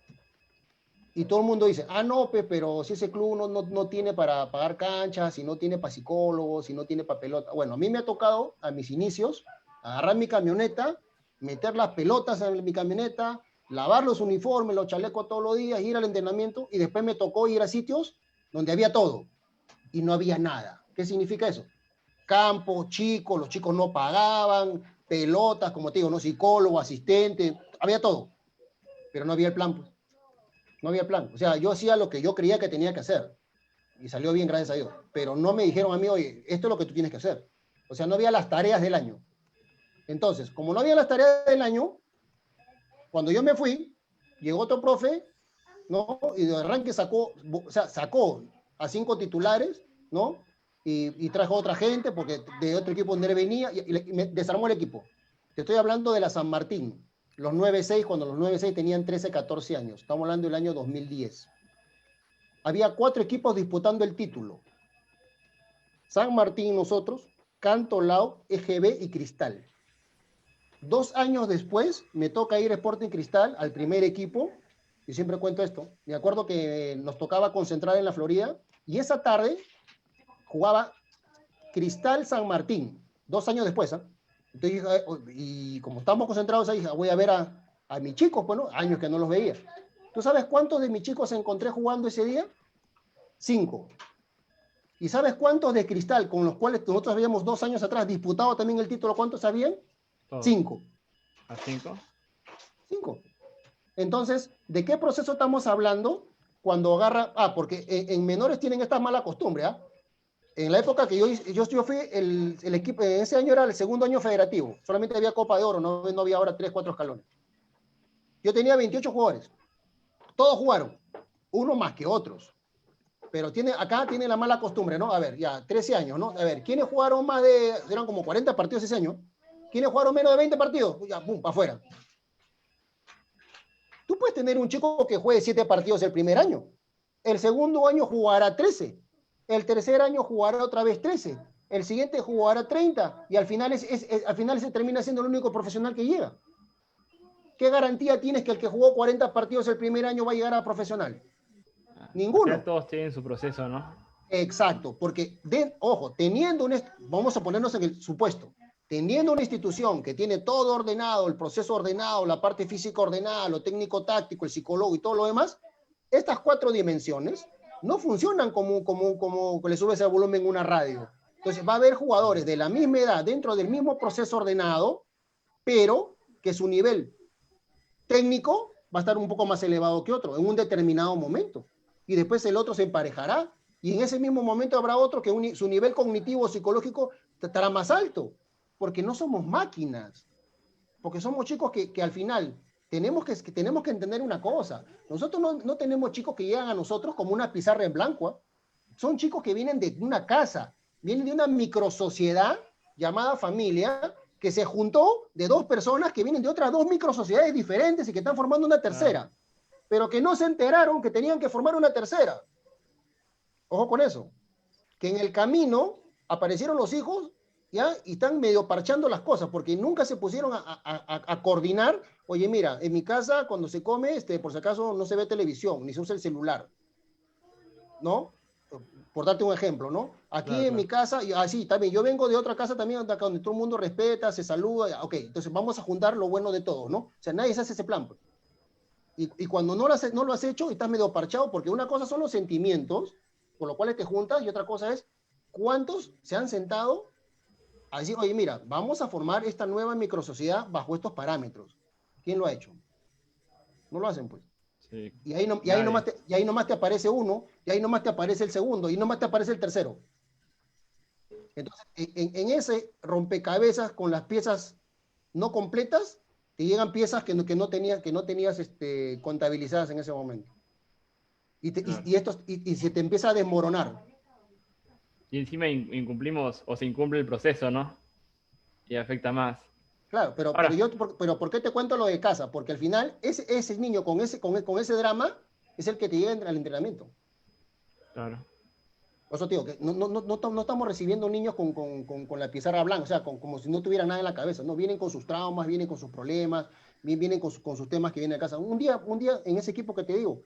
y todo el mundo dice, no, pero si ese club no tiene para pagar canchas, si no tiene para psicólogos, si no tiene para pelota. Bueno, a mí me ha tocado, a mis inicios, agarrar mi camioneta, meter las pelotas en mi camioneta, lavar los uniformes, los chalecos todos los días, ir al entrenamiento, y después me tocó ir a sitios donde había todo y no había nada. ¿Qué significa eso? Campo, chicos, los chicos no pagaban, pelotas, como te digo, no, psicólogo, asistente, había todo, pero no había el plan, pues. No había plan. O sea, yo hacía lo que yo creía que tenía que hacer y salió bien, gracias a Dios, pero no me dijeron a mí, oye, esto es lo que tú tienes que hacer. O sea, no había las tareas del año. Entonces, como no había las tareas del año, cuando yo me fui, llegó otro profe, ¿no? Y de arranque sacó a 5 titulares, ¿no? Y trajo a otra gente, porque de otro equipo donde él venía, y me desarmó el equipo. Te estoy hablando de la San Martín, los 9-6, cuando los 9-6 tenían 13, 14 años. Estamos hablando del año 2010. Había 4 equipos disputando el título. San Martín, nosotros, Cantolao, EGB y Cristal. 2 años después, me toca ir a Sporting Cristal, al primer equipo. Yo siempre cuento esto. Me acuerdo que nos tocaba concentrar en la Florida, y esa tarde jugaba Cristal San Martín, 2 años después, ¿eh? Entonces, y como estamos concentrados ahí, voy a ver a mis chicos, bueno, años que no los veía. ¿Tú sabes cuántos de mis chicos encontré jugando ese día? 5. ¿Y sabes cuántos de Cristal, con los cuales nosotros habíamos 2 años atrás disputado también el título, cuántos sabían? 5. ¿A 5? 5. Entonces, ¿de qué proceso estamos hablando cuando agarra? Porque en menores tienen esta mala costumbre, ¿ah? En la época que yo fui, el equipo, ese año era el segundo año federativo, solamente había Copa de Oro, no había ahora 3, 4 escalones. Yo tenía 28 jugadores, todos jugaron, unos más que otros, pero acá tiene la mala costumbre, ¿no? A ver, ya, 13 años, ¿no? A ver, ¿quiénes jugaron eran como 40 partidos ese año? ¿Quiénes jugaron menos de 20 partidos? Ya, pum, para afuera. Tú puedes tener un chico que juegue 7 partidos el primer año, el segundo año jugará 13, el tercer año jugará otra vez 13, el siguiente jugará 30, y al final se termina siendo el único profesional que llega. ¿Qué garantía tienes que el que jugó 40 partidos el primer año va a llegar a profesional? Ninguno. Ya todos tienen su proceso, ¿no? Exacto, porque, ojo, vamos a ponernos en el supuesto, teniendo una institución que tiene todo ordenado, el proceso ordenado, la parte física ordenada, lo técnico táctico, el psicólogo y todo lo demás, estas 4 dimensiones no funcionan como le subes el volumen en una radio. Entonces va a haber jugadores de la misma edad dentro del mismo proceso ordenado, pero que su nivel técnico va a estar un poco más elevado que otro en un determinado momento. Y después el otro se emparejará. Y en ese mismo momento habrá otro que su nivel cognitivo, psicológico estará más alto. Porque no somos máquinas. Porque somos chicos que al final tenemos que entender una cosa. Nosotros no tenemos chicos que llegan a nosotros como una pizarra en blanco, ¿eh? Son chicos que vienen de una casa, vienen de una microsociedad llamada familia, que se juntó de 2 personas que vienen de otras 2 microsociedades diferentes y que están formando una tercera, pero que no se enteraron que tenían que formar una tercera. Ojo con eso. Que en el camino aparecieron los hijos, ¿ya? Y están medio parchando las cosas, porque nunca se pusieron a coordinar. Oye, mira, en mi casa cuando se come, por si acaso no se ve televisión, ni se usa el celular, ¿no? Por darte un ejemplo, ¿no? Aquí en mi casa, y así también, yo vengo de otra casa también donde todo el mundo respeta, se saluda, ok, entonces vamos a juntar lo bueno de todos, ¿no? O sea, nadie se hace ese plan, pues. Y cuando no lo has hecho, estás medio parchado, porque una cosa son los sentimientos, por los cuales te juntas, y otra cosa es cuántos se han sentado a decir, oye, mira, vamos a formar esta nueva microsociedad bajo estos parámetros. ¿Quién lo ha hecho? No lo hacen, pues. Sí. Y ahí nomás te aparece uno, y ahí nomás te aparece el segundo, y nomás te aparece el tercero. Entonces, en ese rompecabezas con las piezas no completas, te llegan piezas que no tenías contabilizadas en ese momento. Claro. Y se te empieza a desmoronar. Y encima incumplimos o se incumple el proceso, ¿no? Y afecta más. Claro, Ahora, pero ¿por qué te cuento lo de casa? Porque al final ese niño con ese drama es el que te llega al entrenamiento. claro. Por eso te digo que no estamos recibiendo niños con la pizarra blanca, o sea, como si no tuviera nada en la cabeza, ¿no? Vienen con sus traumas, vienen con sus problemas, vienen con sus temas que vienen a casa. Un día en ese equipo que te digo, o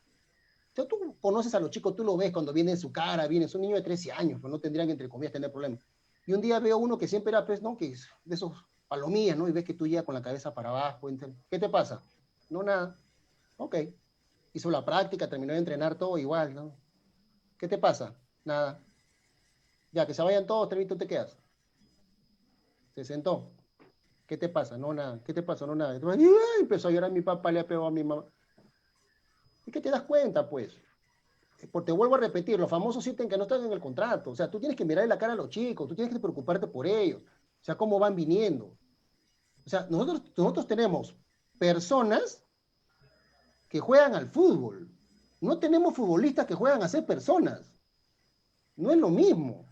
sea, tú conoces a los chicos, tú lo ves cuando viene en su cara, es un niño de 13 años, pues no tendrían, entre comillas, tener problemas. Y un día veo uno que siempre era, pues, ¿no? Que es de esos palomillas, ¿no? Y ves que tú ya con la cabeza para abajo, ¿qué te pasa? No, nada. Ok. Hizo la práctica, terminó de entrenar todo igual, ¿no? ¿Qué te pasa? Nada. Ya, que se vayan todos, tú te quedas. Se sentó. ¿Qué te pasa? No, nada. ¿Qué te pasa? No, nada. Y empezó a llorar mi papá, le pegó a mi mamá. ¿Y qué te das cuenta, pues? Porque te vuelvo a repetir, los famosos sienten que no están en el contrato. O sea, tú tienes que mirar en la cara a los chicos, tú tienes que preocuparte por ellos. O sea, cómo van viniendo. O sea, nosotros tenemos personas que juegan al fútbol. No tenemos futbolistas que juegan a ser personas. No es lo mismo.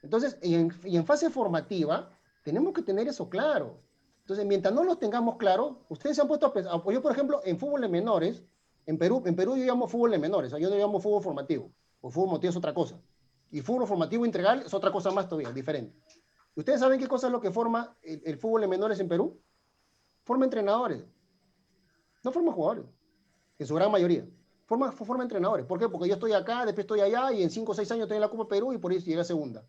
Entonces, y en fase formativa, tenemos que tener eso claro. Entonces, mientras no lo tengamos claro, ustedes se han puesto a pensar, yo por ejemplo, en fútbol de menores, en Perú yo llamo fútbol de menores, o sea, yo no llamo fútbol formativo, o fútbol formativo es otra cosa. Y fútbol formativo integral es otra cosa más todavía, diferente. ¿Ustedes saben qué cosa es lo que forma el fútbol de menores en Perú? Forma entrenadores, no forma jugadores, en su gran mayoría. Forma entrenadores. ¿Por qué? Porque yo estoy acá, después estoy allá, y en 5 o 6 años estoy en la Copa Perú, y por eso llegué a segunda.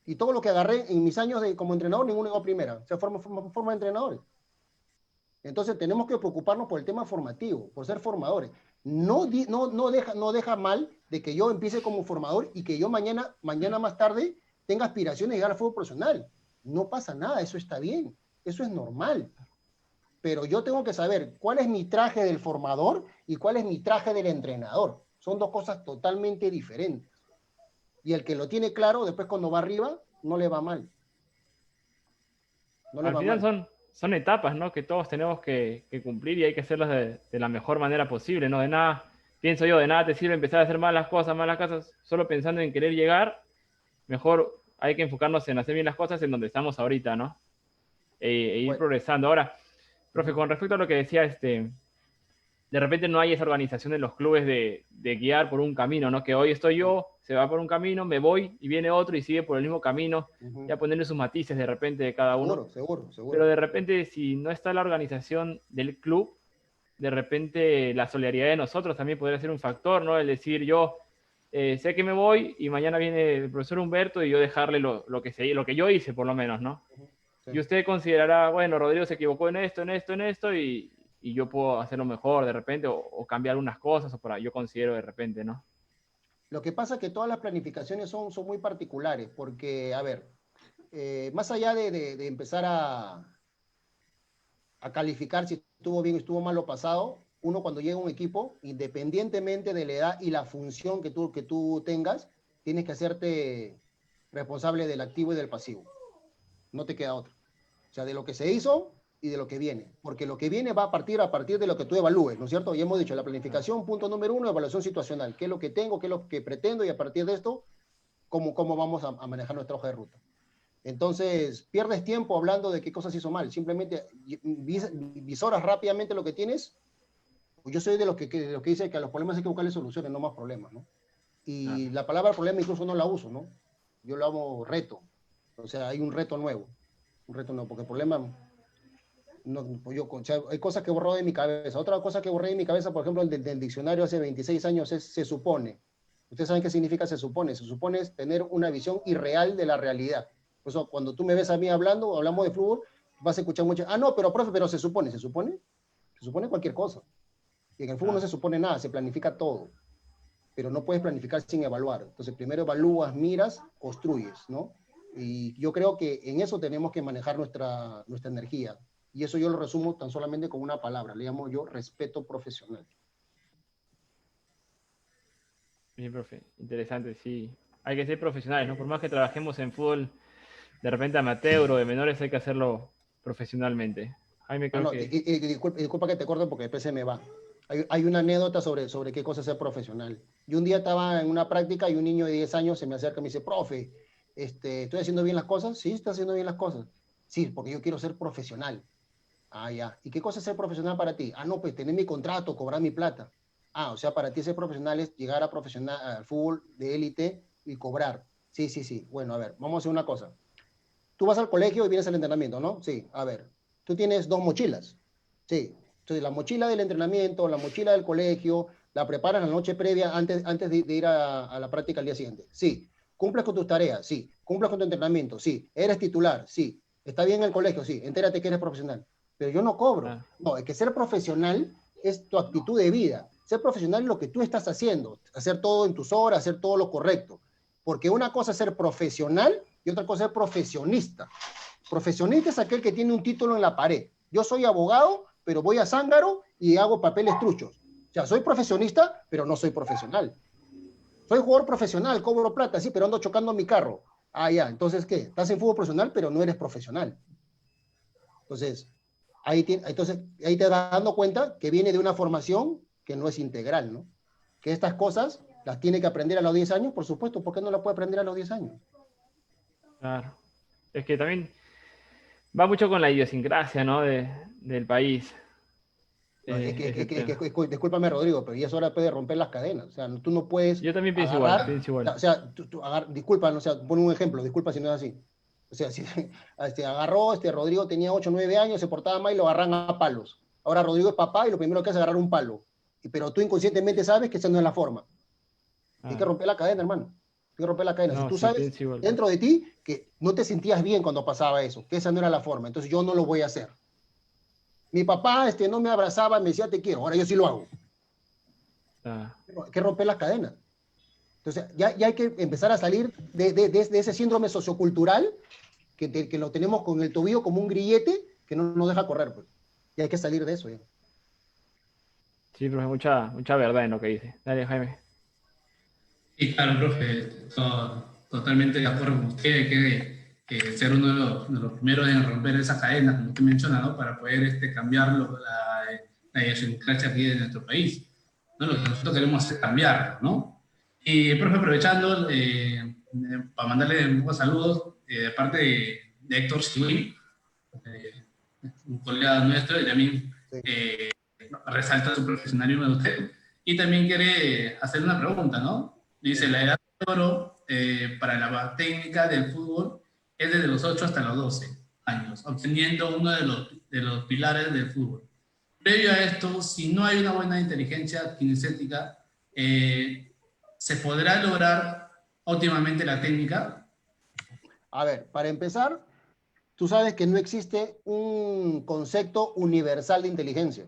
Y todo lo que agarré en mis años como entrenador, ninguno llegó a primera. O sea, forma de entrenadores. Entonces tenemos que preocuparnos por el tema formativo, por ser formadores. No deja mal de que yo empiece como formador y que yo mañana más tarde tenga aspiraciones de llegar al fútbol profesional. No pasa nada, eso está bien, eso es normal. Pero yo tengo que saber cuál es mi traje del formador y cuál es mi traje del entrenador. Son dos cosas totalmente diferentes. Y el que lo tiene claro, después cuando va arriba, no le va mal. No le Al va final mal. son etapas, ¿no? Que todos tenemos que cumplir y hay que hacerlas de la mejor manera posible, ¿no? De nada, pienso yo, de nada te sirve empezar a hacer malas cosas, solo pensando en querer llegar. Mejor hay que enfocarnos en hacer bien las cosas en donde estamos ahorita, ¿no? E ir Bueno, progresando. Ahora, profe, con respecto a lo que decía, de repente no hay esa organización en los clubes de guiar por un camino, ¿no? Que hoy estoy yo, se va por un camino, me voy y viene otro y sigue por el mismo camino, ya ponerle sus matices de repente de cada uno. seguro. Pero de repente, si no está la organización del club, de repente la solidaridad de nosotros también podría ser un factor, ¿no? El decir, yo sé que me voy y mañana viene el profesor Humberto y yo dejarle lo que yo hice, por lo menos, ¿no? Sí. Y usted considerará, bueno, Rodrigo se equivocó en esto, y yo puedo hacerlo mejor de repente, o cambiar algunas cosas, yo considero de repente, ¿no? Lo que pasa es que todas las planificaciones son muy particulares, porque, a ver, más allá de empezar a calificar si estuvo bien o estuvo mal lo pasado, uno cuando llega a un equipo, independientemente de la edad y la función que tú tengas, tienes que hacerte responsable del activo y del pasivo. No te queda otra. O sea, de lo que se hizo y de lo que viene. Porque lo que viene va a partir de lo que tú evalúes, ¿no es cierto? Ya hemos dicho, la planificación, punto número 1, evaluación situacional. ¿Qué es lo que tengo? ¿Qué es lo que pretendo? Y a partir de esto, cómo vamos a manejar nuestra hoja de ruta. Entonces, pierdes tiempo hablando de qué cosas hizo mal. Simplemente visoras rápidamente lo que tienes. Yo soy de los que dice que a los problemas hay que buscarle soluciones, no más problemas, ¿no? Y Claro. la palabra problema incluso no la uso, ¿no? Yo lo llamo reto. O sea, hay un reto nuevo. Un reto nuevo, porque el problema no, pues o sea, hay cosas que borró de mi cabeza. Otra cosa que borré de mi cabeza, por ejemplo, del diccionario hace 26 años es se supone. ¿Ustedes saben qué significa se supone? Se supone es tener una visión irreal de la realidad. Por eso, cuando tú me ves a mí hablando, hablamos de fútbol, vas a escuchar mucho, no, pero profe, pero se supone cualquier cosa. Y en el fútbol no Claro. se supone nada, se planifica todo. Pero no puedes planificar sin evaluar. Entonces, primero evalúas, miras, construyes, ¿no? Y yo creo que en eso tenemos que manejar nuestra energía. Y eso yo lo resumo tan solamente con una palabra, le llamo yo respeto profesional. Bien, profe, interesante, sí. Hay que ser profesionales, ¿no? Por más que trabajemos en fútbol de repente amateur o de menores hay que hacerlo profesionalmente. Jaime, No, creo no, que... disculpa que te corte porque después se me va. Hay una anécdota sobre qué cosa es ser profesional. Yo un día estaba en una práctica y un niño de 10 años se me acerca y me dice, profe, ¿estoy haciendo bien las cosas? Sí, estoy haciendo bien las cosas. Sí, porque yo quiero ser profesional. Ah, ya. ¿Y qué cosa es ser profesional para ti? Ah, no, pues tener mi contrato, cobrar mi plata. Ah, o sea, para ti ser profesional es llegar a profesional, al fútbol de élite y cobrar. Sí, sí, sí. Bueno, a ver, vamos a hacer una cosa. Tú vas al colegio y vienes al entrenamiento, ¿no? Sí, a ver. Tú tienes 2 mochilas. Sí. Entonces, la mochila del entrenamiento, la mochila del colegio, la preparas la noche previa antes de ir a la práctica al día siguiente. Sí. ¿Cumples con tus tareas? Sí. ¿Cumples con tu entrenamiento? Sí. ¿Eres titular? Sí. ¿Está bien en el colegio? Sí. Entérate que eres profesional. Pero yo no cobro. Ah, No, es que ser profesional es tu actitud de vida. Ser profesional es lo que tú estás haciendo. Hacer todo en tus horas, hacer todo lo correcto. Porque una cosa es ser profesional y otra cosa es profesionista. Profesionista es aquel que tiene un título en la pared. Yo soy abogado, pero voy a Zángaro y hago papeles truchos. O sea, soy profesionista, pero no soy profesional. Soy jugador profesional, cobro plata, sí, pero ando chocando mi carro. Ah, ya, entonces, ¿qué? Estás en fútbol profesional, pero no eres profesional. Entonces, ahí te vas dando cuenta que viene de una formación que no es integral, ¿no? Que estas cosas las tiene que aprender a los 10 años, por supuesto, ¿por qué no las puede aprender a los 10 años? claro. Es que también va mucho con la idiosincrasia, ¿no? Del país, No, ese tema. discúlpame, Rodrigo, pero ya es hora de romper las cadenas. O sea, tú no puedes Yo también pienso igual, agarrar, pienso igual. o sea, disculpa, o sea, pon un ejemplo, disculpa si no es así. O sea, si agarró, Rodrigo tenía 8 o 9 años, se portaba mal y lo agarran a palos. Ahora Rodrigo es papá y lo primero que hace es agarrar un palo. Pero tú inconscientemente sabes que esa no es la forma. Tienes que Ah, romper la cadena, hermano. Tienes que romper la cadena. Si no, tú sí, sabes pienso igual. dentro de ti que no te sentías bien cuando pasaba eso, que esa no era la forma, entonces yo no lo voy a hacer. Mi papá no me abrazaba, me decía te quiero, ahora yo sí lo hago. Ah, Hay que romper las cadenas. Entonces, ya hay que empezar a salir de ese síndrome sociocultural que lo tenemos con el tobillo como un grillete que no nos deja correr. Pues. Y hay que salir de eso. Ya. sí, pero hay mucha verdad en lo que dice. Dale, Jaime. Sí, claro, profe, totalmente de acuerdo con usted, que ser uno de los primeros en romper esa cadena, como usted menciona, ¿no? Para poder cambiar la idiosincrasia aquí de nuestro país, ¿no? Lo que nosotros queremos es cambiarlo, ¿no? Y, profe, aprovechando, para mandarle un poco de saludos, de parte de Héctor Siwin, eh, un colega nuestro, y también Sí. resalta su profesionalismo de usted, y también quiere hacer una pregunta, ¿no? Dice, la edad de oro para la técnica del fútbol es desde los 8 hasta los 12 años, obteniendo uno de los pilares del fútbol. Previo a esto, si no hay una buena inteligencia kinestética, ¿se podrá lograr óptimamente la técnica? A ver, para empezar, tú sabes que no existe un concepto universal de inteligencia.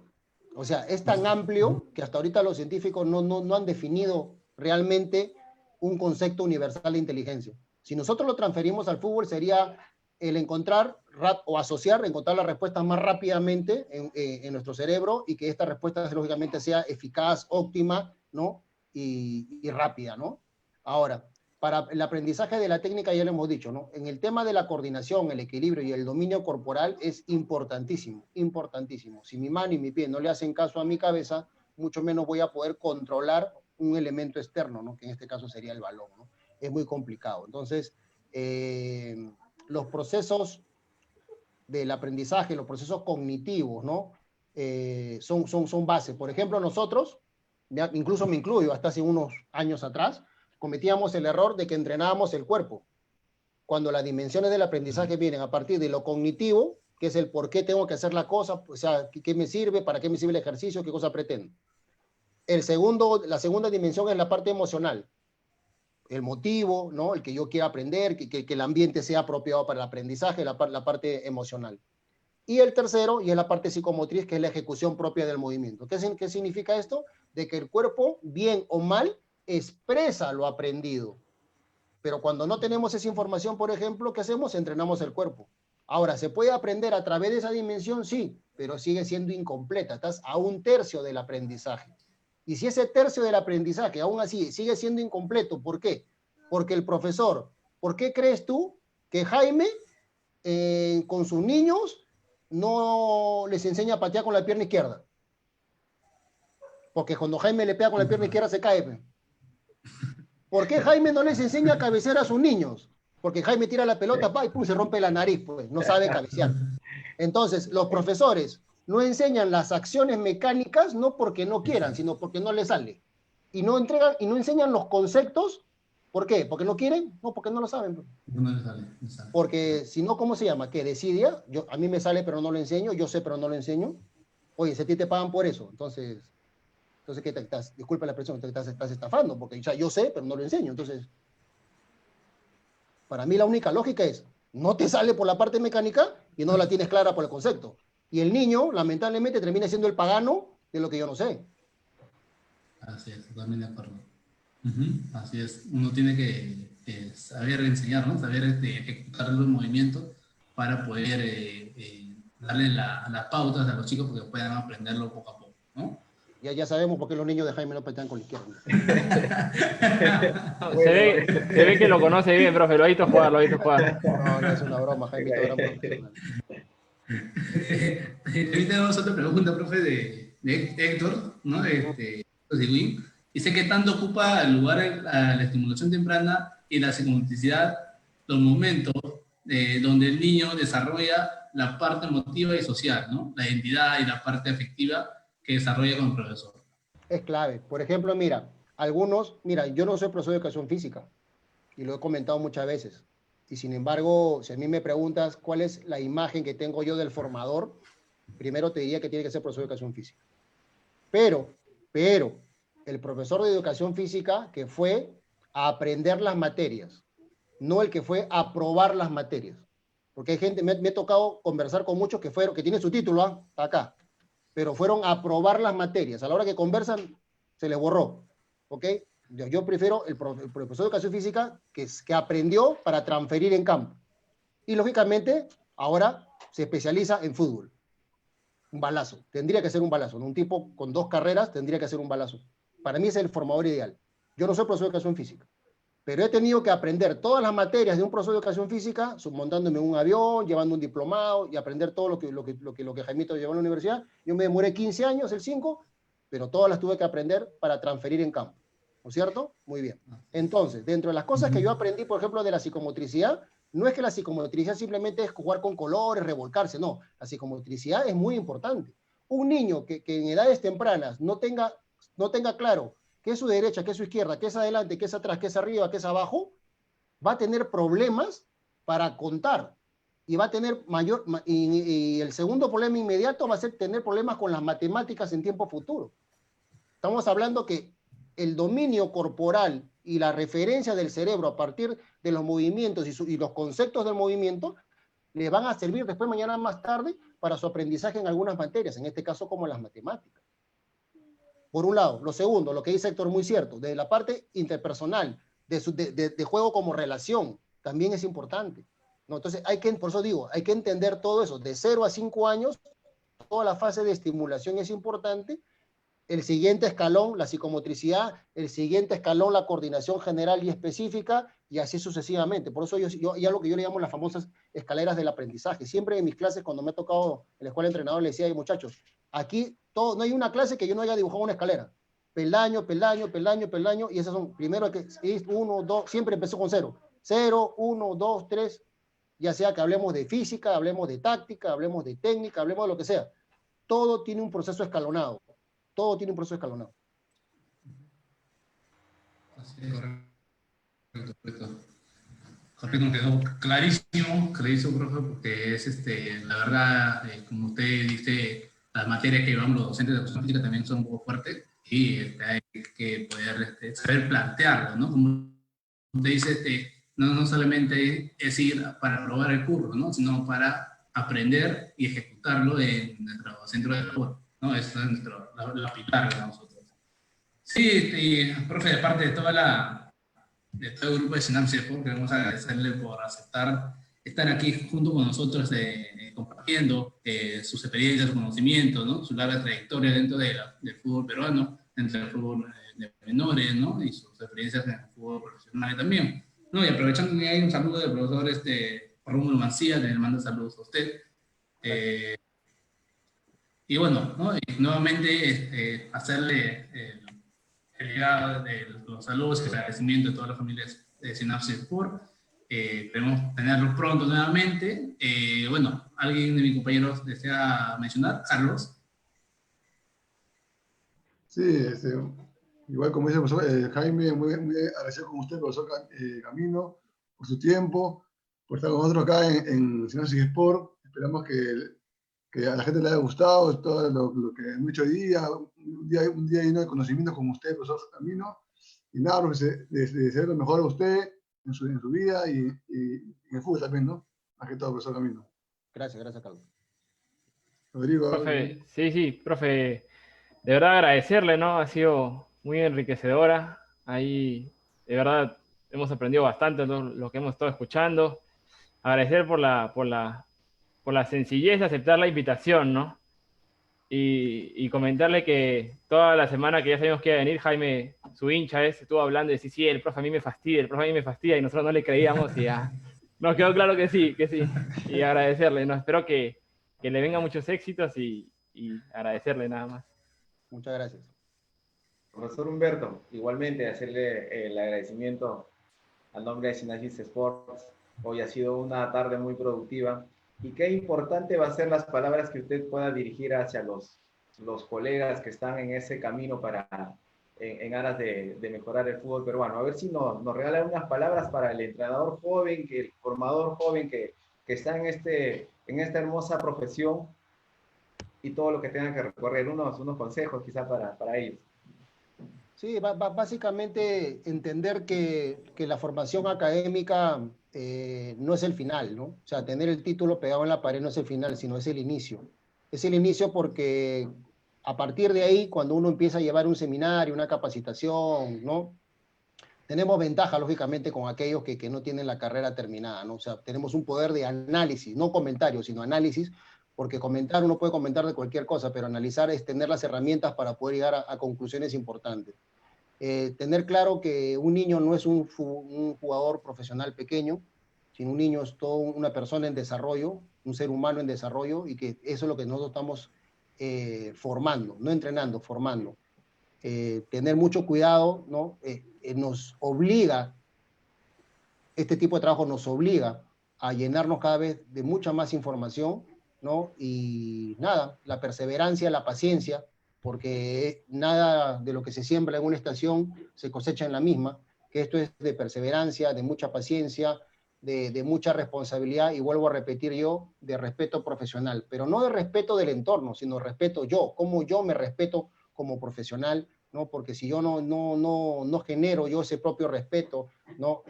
O sea, es tan amplio que hasta ahorita los científicos no han definido realmente un concepto universal de inteligencia. Si nosotros lo transferimos al fútbol, sería el encontrar o asociar, encontrar la respuesta más rápidamente en nuestro cerebro y que esta respuesta lógicamente sea eficaz, óptima, ¿no? Y rápida, ¿no? Ahora, para el aprendizaje de la técnica ya lo hemos dicho, ¿no? En el tema de la coordinación, el equilibrio y el dominio corporal es importantísimo, importantísimo. Si mi mano y mi pie no le hacen caso a mi cabeza, mucho menos voy a poder controlar un elemento externo, ¿no? Que en este caso sería el balón, ¿no? Es muy complicado. Entonces, los procesos del aprendizaje, los procesos cognitivos, ¿no? Son bases. Por ejemplo, nosotros, incluso me incluyo, hasta hace unos años atrás, cometíamos el error de que entrenábamos el cuerpo, cuando las dimensiones del aprendizaje vienen a partir de lo cognitivo, que es el por qué tengo que hacer la cosa, o sea, qué me sirve, para qué me sirve el ejercicio, qué cosa pretendo. La segunda dimensión es la parte emocional, el motivo, ¿no? El que yo quiera aprender, que el ambiente sea apropiado para el aprendizaje, la parte emocional. Y el tercero, y es la parte psicomotriz, que es la ejecución propia del movimiento. ¿Qué significa esto? De que el cuerpo, bien o mal, expresa lo aprendido. Pero cuando no tenemos esa información, por ejemplo, ¿qué hacemos? Entrenamos el cuerpo. Ahora, ¿se puede aprender a través de esa dimensión? Sí, pero sigue siendo incompleta. Estás a 1/3 del aprendizaje. Y si ese tercio del aprendizaje, aún así, sigue siendo incompleto, ¿por qué? Porque el profesor, ¿por qué crees tú que Jaime con sus niños no les enseña a patear con la pierna izquierda. Porque cuando Jaime le pega con la pierna izquierda se cae. Pe. ¿Por qué Jaime no les enseña a cabecear a sus niños? Porque Jaime tira la pelota y pum, se rompe la nariz, pues no sabe cabecear. Entonces, los profesores no enseñan las acciones mecánicas no porque no quieran, sino porque no les sale. Y no entregan y no enseñan los conceptos. ¿Por qué? ¿Porque no quieren? No, porque no lo saben. No le sale, no sale. Porque si no, ¿cómo se llama? ¿Qué? Desidia. A mí me sale, pero no lo enseño. Yo sé, pero no lo enseño. Oye, si a ti te pagan por eso, entonces ¿qué te estás? Disculpa la expresión, te estás estafando, porque o sea, yo sé, pero no lo enseño. Entonces, para mí la única lógica es, no te sale por la parte mecánica y no la tienes clara por el concepto. Y el niño, lamentablemente, termina siendo el pagano de lo que yo no sé. Así es, totalmente de acuerdo. Así es, uno tiene que saber enseñar, ¿no? Saber ejecutar los movimientos para poder darle las pautas a los chicos porque puedan aprenderlo poco a poco, ¿no? Ya sabemos por qué los niños de Jaime no patean con la izquierda. Se ve que lo conoce bien, profe, lo ha visto jugar, No es una broma, Jaime, gran profesional. Ahorita tenemos otra pregunta, profe, de Héctor, ¿no? Dice que tanto ocupa el lugar a la estimulación temprana y la psicomotricidad los momentos donde el niño desarrolla la parte emotiva y social, ¿no? La identidad y la parte afectiva que desarrolla con el profesor. Es clave. Por ejemplo, mira, yo no soy profesor de educación física y lo he comentado muchas veces. Y sin embargo, si a mí me preguntas cuál es la imagen que tengo yo del formador, primero te diría que tiene que ser profesor de educación física. Pero, el profesor de educación física que fue a aprender las materias, no el que fue a aprobar las materias. Porque hay gente, me he tocado conversar con muchos que tienen su título acá, pero fueron a aprobar las materias. A la hora que conversan, se les borró. ¿Ok? Yo prefiero el profesor de educación física que aprendió para transferir en campo. Y lógicamente, ahora se especializa en fútbol. Un balazo. Tendría que ser un balazo. ¿No? Un tipo con 2 carreras tendría que ser un balazo. Para mí es el formador ideal. Yo no soy profesor de educación física, pero he tenido que aprender todas las materias de un profesor de educación física, montándome en un avión, llevando un diplomado y aprender todo lo que Jaimito llevó a la universidad. Yo me demoré 15 años, el 5, pero todas las tuve que aprender para transferir en campo. ¿No es cierto? Muy bien. Entonces, dentro de las cosas que yo aprendí, por ejemplo, de la psicomotricidad, no es que la psicomotricidad simplemente es jugar con colores, revolcarse, no. La psicomotricidad es muy importante. Un niño que en edades tempranas no tenga claro qué es su derecha, qué es su izquierda, qué es adelante, qué es atrás, qué es arriba, qué es abajo, va a tener problemas para contar. Y va a tener y el segundo problema inmediato va a ser tener problemas con las matemáticas en tiempo futuro. Estamos hablando que el dominio corporal y la referencia del cerebro a partir de los movimientos y los conceptos del movimiento le van a servir después, mañana más tarde, para su aprendizaje en algunas materias, en este caso como las matemáticas. Por un lado. Lo segundo, lo que dice Héctor, muy cierto, de la parte interpersonal, de juego como relación, también es importante. ¿No? Entonces, por eso digo, hay que entender todo eso. De 0 a 5 años, toda la fase de estimulación es importante. El siguiente escalón, la psicomotricidad, el siguiente escalón, la coordinación general y específica, y así sucesivamente. Por eso hay algo que yo le llamo las famosas escaleras del aprendizaje. Siempre en mis clases, cuando me ha tocado en la escuela de entrenador, le decía, muchachos, aquí no hay una clase que yo no haya dibujado una escalera. Peldaño, peldaño, peldaño, peldaño, y esas son, primero, 1, 2, siempre empezó con 0. 0, 1, 2, 3, ya sea que hablemos de física, hablemos de táctica, hablemos de técnica, hablemos de lo que sea. Todo tiene un proceso escalonado. Todo tiene un proceso escalonado. Así es, correcto. Correcto, me quedó clarísimo, profe, porque es la verdad, como usted dice, las materias que llevamos los docentes de educación física también son un poco fuertes y hay que poder saber plantearlo, ¿no? Como usted dice, no solamente es ir para probar el curso, ¿no? Sino para aprender y ejecutarlo en nuestro centro de labor, ¿no? Eso es la pilar de nosotros. Sí, profe, de parte de todo el grupo de Sinapsis Sport, queremos agradecerle por aceptar estar aquí junto con nosotros compartiendo sus experiencias, sus conocimientos, ¿no? Su larga trayectoria dentro del fútbol peruano, dentro del fútbol de menores, ¿no? Y sus experiencias en el fútbol profesional también. No, y aprovechando que hay un saludo del profesor Rómulo Mancía, le mando saludos a usted. Y bueno, ¿no? Y nuevamente hacerle el legado de los saludos y el agradecimiento de todas las familias de Sinapsis Sport. Esperemos tenerlos pronto nuevamente. Bueno, ¿alguien de mis compañeros desea mencionar? Carlos. Sí, igual como dice el profesor Jaime, muy agradecido con usted, profesor Camino, por su tiempo, por estar con nosotros acá en Sinapsis Sport. Esperamos que a la gente le haya gustado todo lo que hemos hecho hoy día, un día lleno de conocimientos como usted, profesor Camino. Y nada, profesor, desear lo mejor a usted en su vida y en el fútbol también, ¿no? Más que todo, profesor Camino. Gracias, Carlos. Rodrigo. Profe, sí, profe, de verdad agradecerle, ¿no? Ha sido muy enriquecedora. Ahí, de verdad, hemos aprendido bastante lo que hemos estado escuchando. Agradecer por la sencillez de aceptar la invitación, ¿no? Y comentarle que toda la semana que ya sabíamos que iba a venir, Jaime, su hincha estuvo hablando y decía, sí, el profe a mí me fastidia, el profe a mí me fastidia, y nosotros no le creíamos y ya nos quedó claro que sí, que sí. Y agradecerle, ¿no? Espero que le vengan muchos éxitos y agradecerle nada más. Muchas gracias. Profesor Humberto, igualmente hacerle el agradecimiento al nombre de Sinapsis Sports. Hoy ha sido una tarde muy productiva y qué importante va a ser las palabras que usted pueda dirigir hacia los colegas que están en ese camino en aras de mejorar el fútbol peruano. A ver si nos regala unas palabras para el entrenador joven, el formador joven que está en esta hermosa profesión y todo lo que tengan que recorrer, unos consejos quizás para ellos. Sí, básicamente entender que la formación académica no es el final, ¿no? O sea, tener el título pegado en la pared no es el final, sino es el inicio. Es el inicio porque a partir de ahí, cuando uno empieza a llevar un seminario, una capacitación, ¿no? Tenemos ventaja, lógicamente, con aquellos que no tienen la carrera terminada, ¿no? O sea, tenemos un poder de análisis, no comentario, sino análisis, porque comentar, uno puede comentar de cualquier cosa, pero analizar es tener las herramientas para poder llegar a conclusiones importantes. Tener claro que un niño no es un jugador profesional pequeño, sino un niño es toda una persona en desarrollo, un ser humano en desarrollo, y que eso es lo que nosotros estamos formando, no entrenando, formando. Tener mucho cuidado, ¿no? Nos obliga, este tipo de trabajo nos obliga a llenarnos cada vez de mucha más información, ¿no? Y nada, la perseverancia, la paciencia, porque nada de lo que se siembra en una estación se cosecha en la misma, que esto es de perseverancia, de mucha paciencia, de mucha responsabilidad, y vuelvo a repetir yo, de respeto profesional, pero no de respeto del entorno, sino respeto yo, cómo yo me respeto como profesional, ¿no? Porque si yo no genero yo ese propio respeto, ¿no?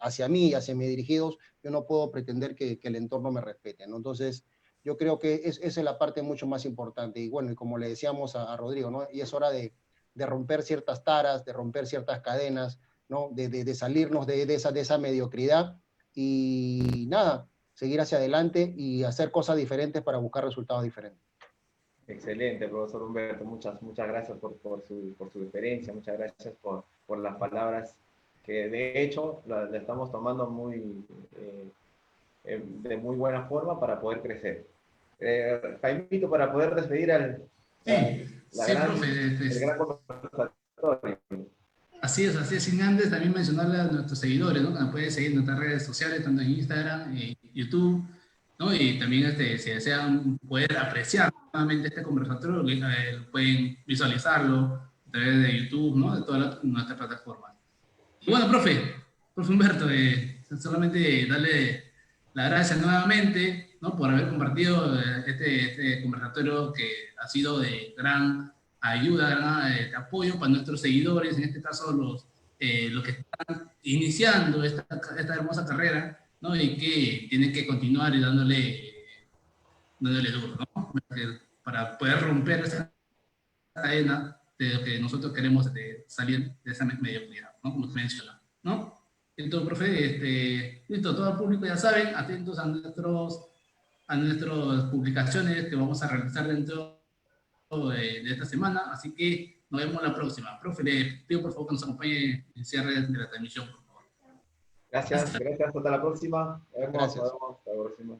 Hacia mí, hacia mis dirigidos, yo no puedo pretender que el entorno me respete, ¿no? Entonces, yo creo que esa es la parte mucho más importante. Y bueno, y como le decíamos a Rodrigo, ¿no? Y es hora de romper ciertas taras, de romper ciertas cadenas, ¿no? De salirnos de esa mediocridad y nada, seguir hacia adelante y hacer cosas diferentes para buscar resultados diferentes. Excelente, profesor Humberto. Muchas gracias por su experiencia, muchas gracias por las palabras que de hecho la estamos tomando de muy buena forma para poder crecer. Jaimito, para poder despedir el gran conversatorio. Así es, sin antes también mencionarle a nuestros seguidores, ¿no? Que nos pueden seguir en nuestras redes sociales, tanto en Instagram, YouTube, ¿no? Y también si desean poder apreciar nuevamente este conversatorio, pueden visualizarlo a través de YouTube, ¿no? De todas nuestras plataformas. Y bueno, profe Humberto, solamente darle las gracias nuevamente, ¿no? Por haber compartido este conversatorio que ha sido de gran ayuda, gran apoyo para nuestros seguidores, en este caso los que están iniciando esta hermosa carrera, ¿no? Y que tienen que continuar y dándole duro, ¿no? Para poder romper esa cadena de lo que nosotros queremos salir de esa mediocridad, ¿no? Como usted menciona, ¿no? Entonces, profe, listo, todo el público ya saben, atentos a nuestras publicaciones que vamos a realizar dentro de esta semana, así que nos vemos la próxima. Profe, le pido por favor que nos acompañe en cierre de la transmisión, por favor. Gracias, hasta la próxima. Nos vemos, Gracias. nos vemos, hasta la próxima.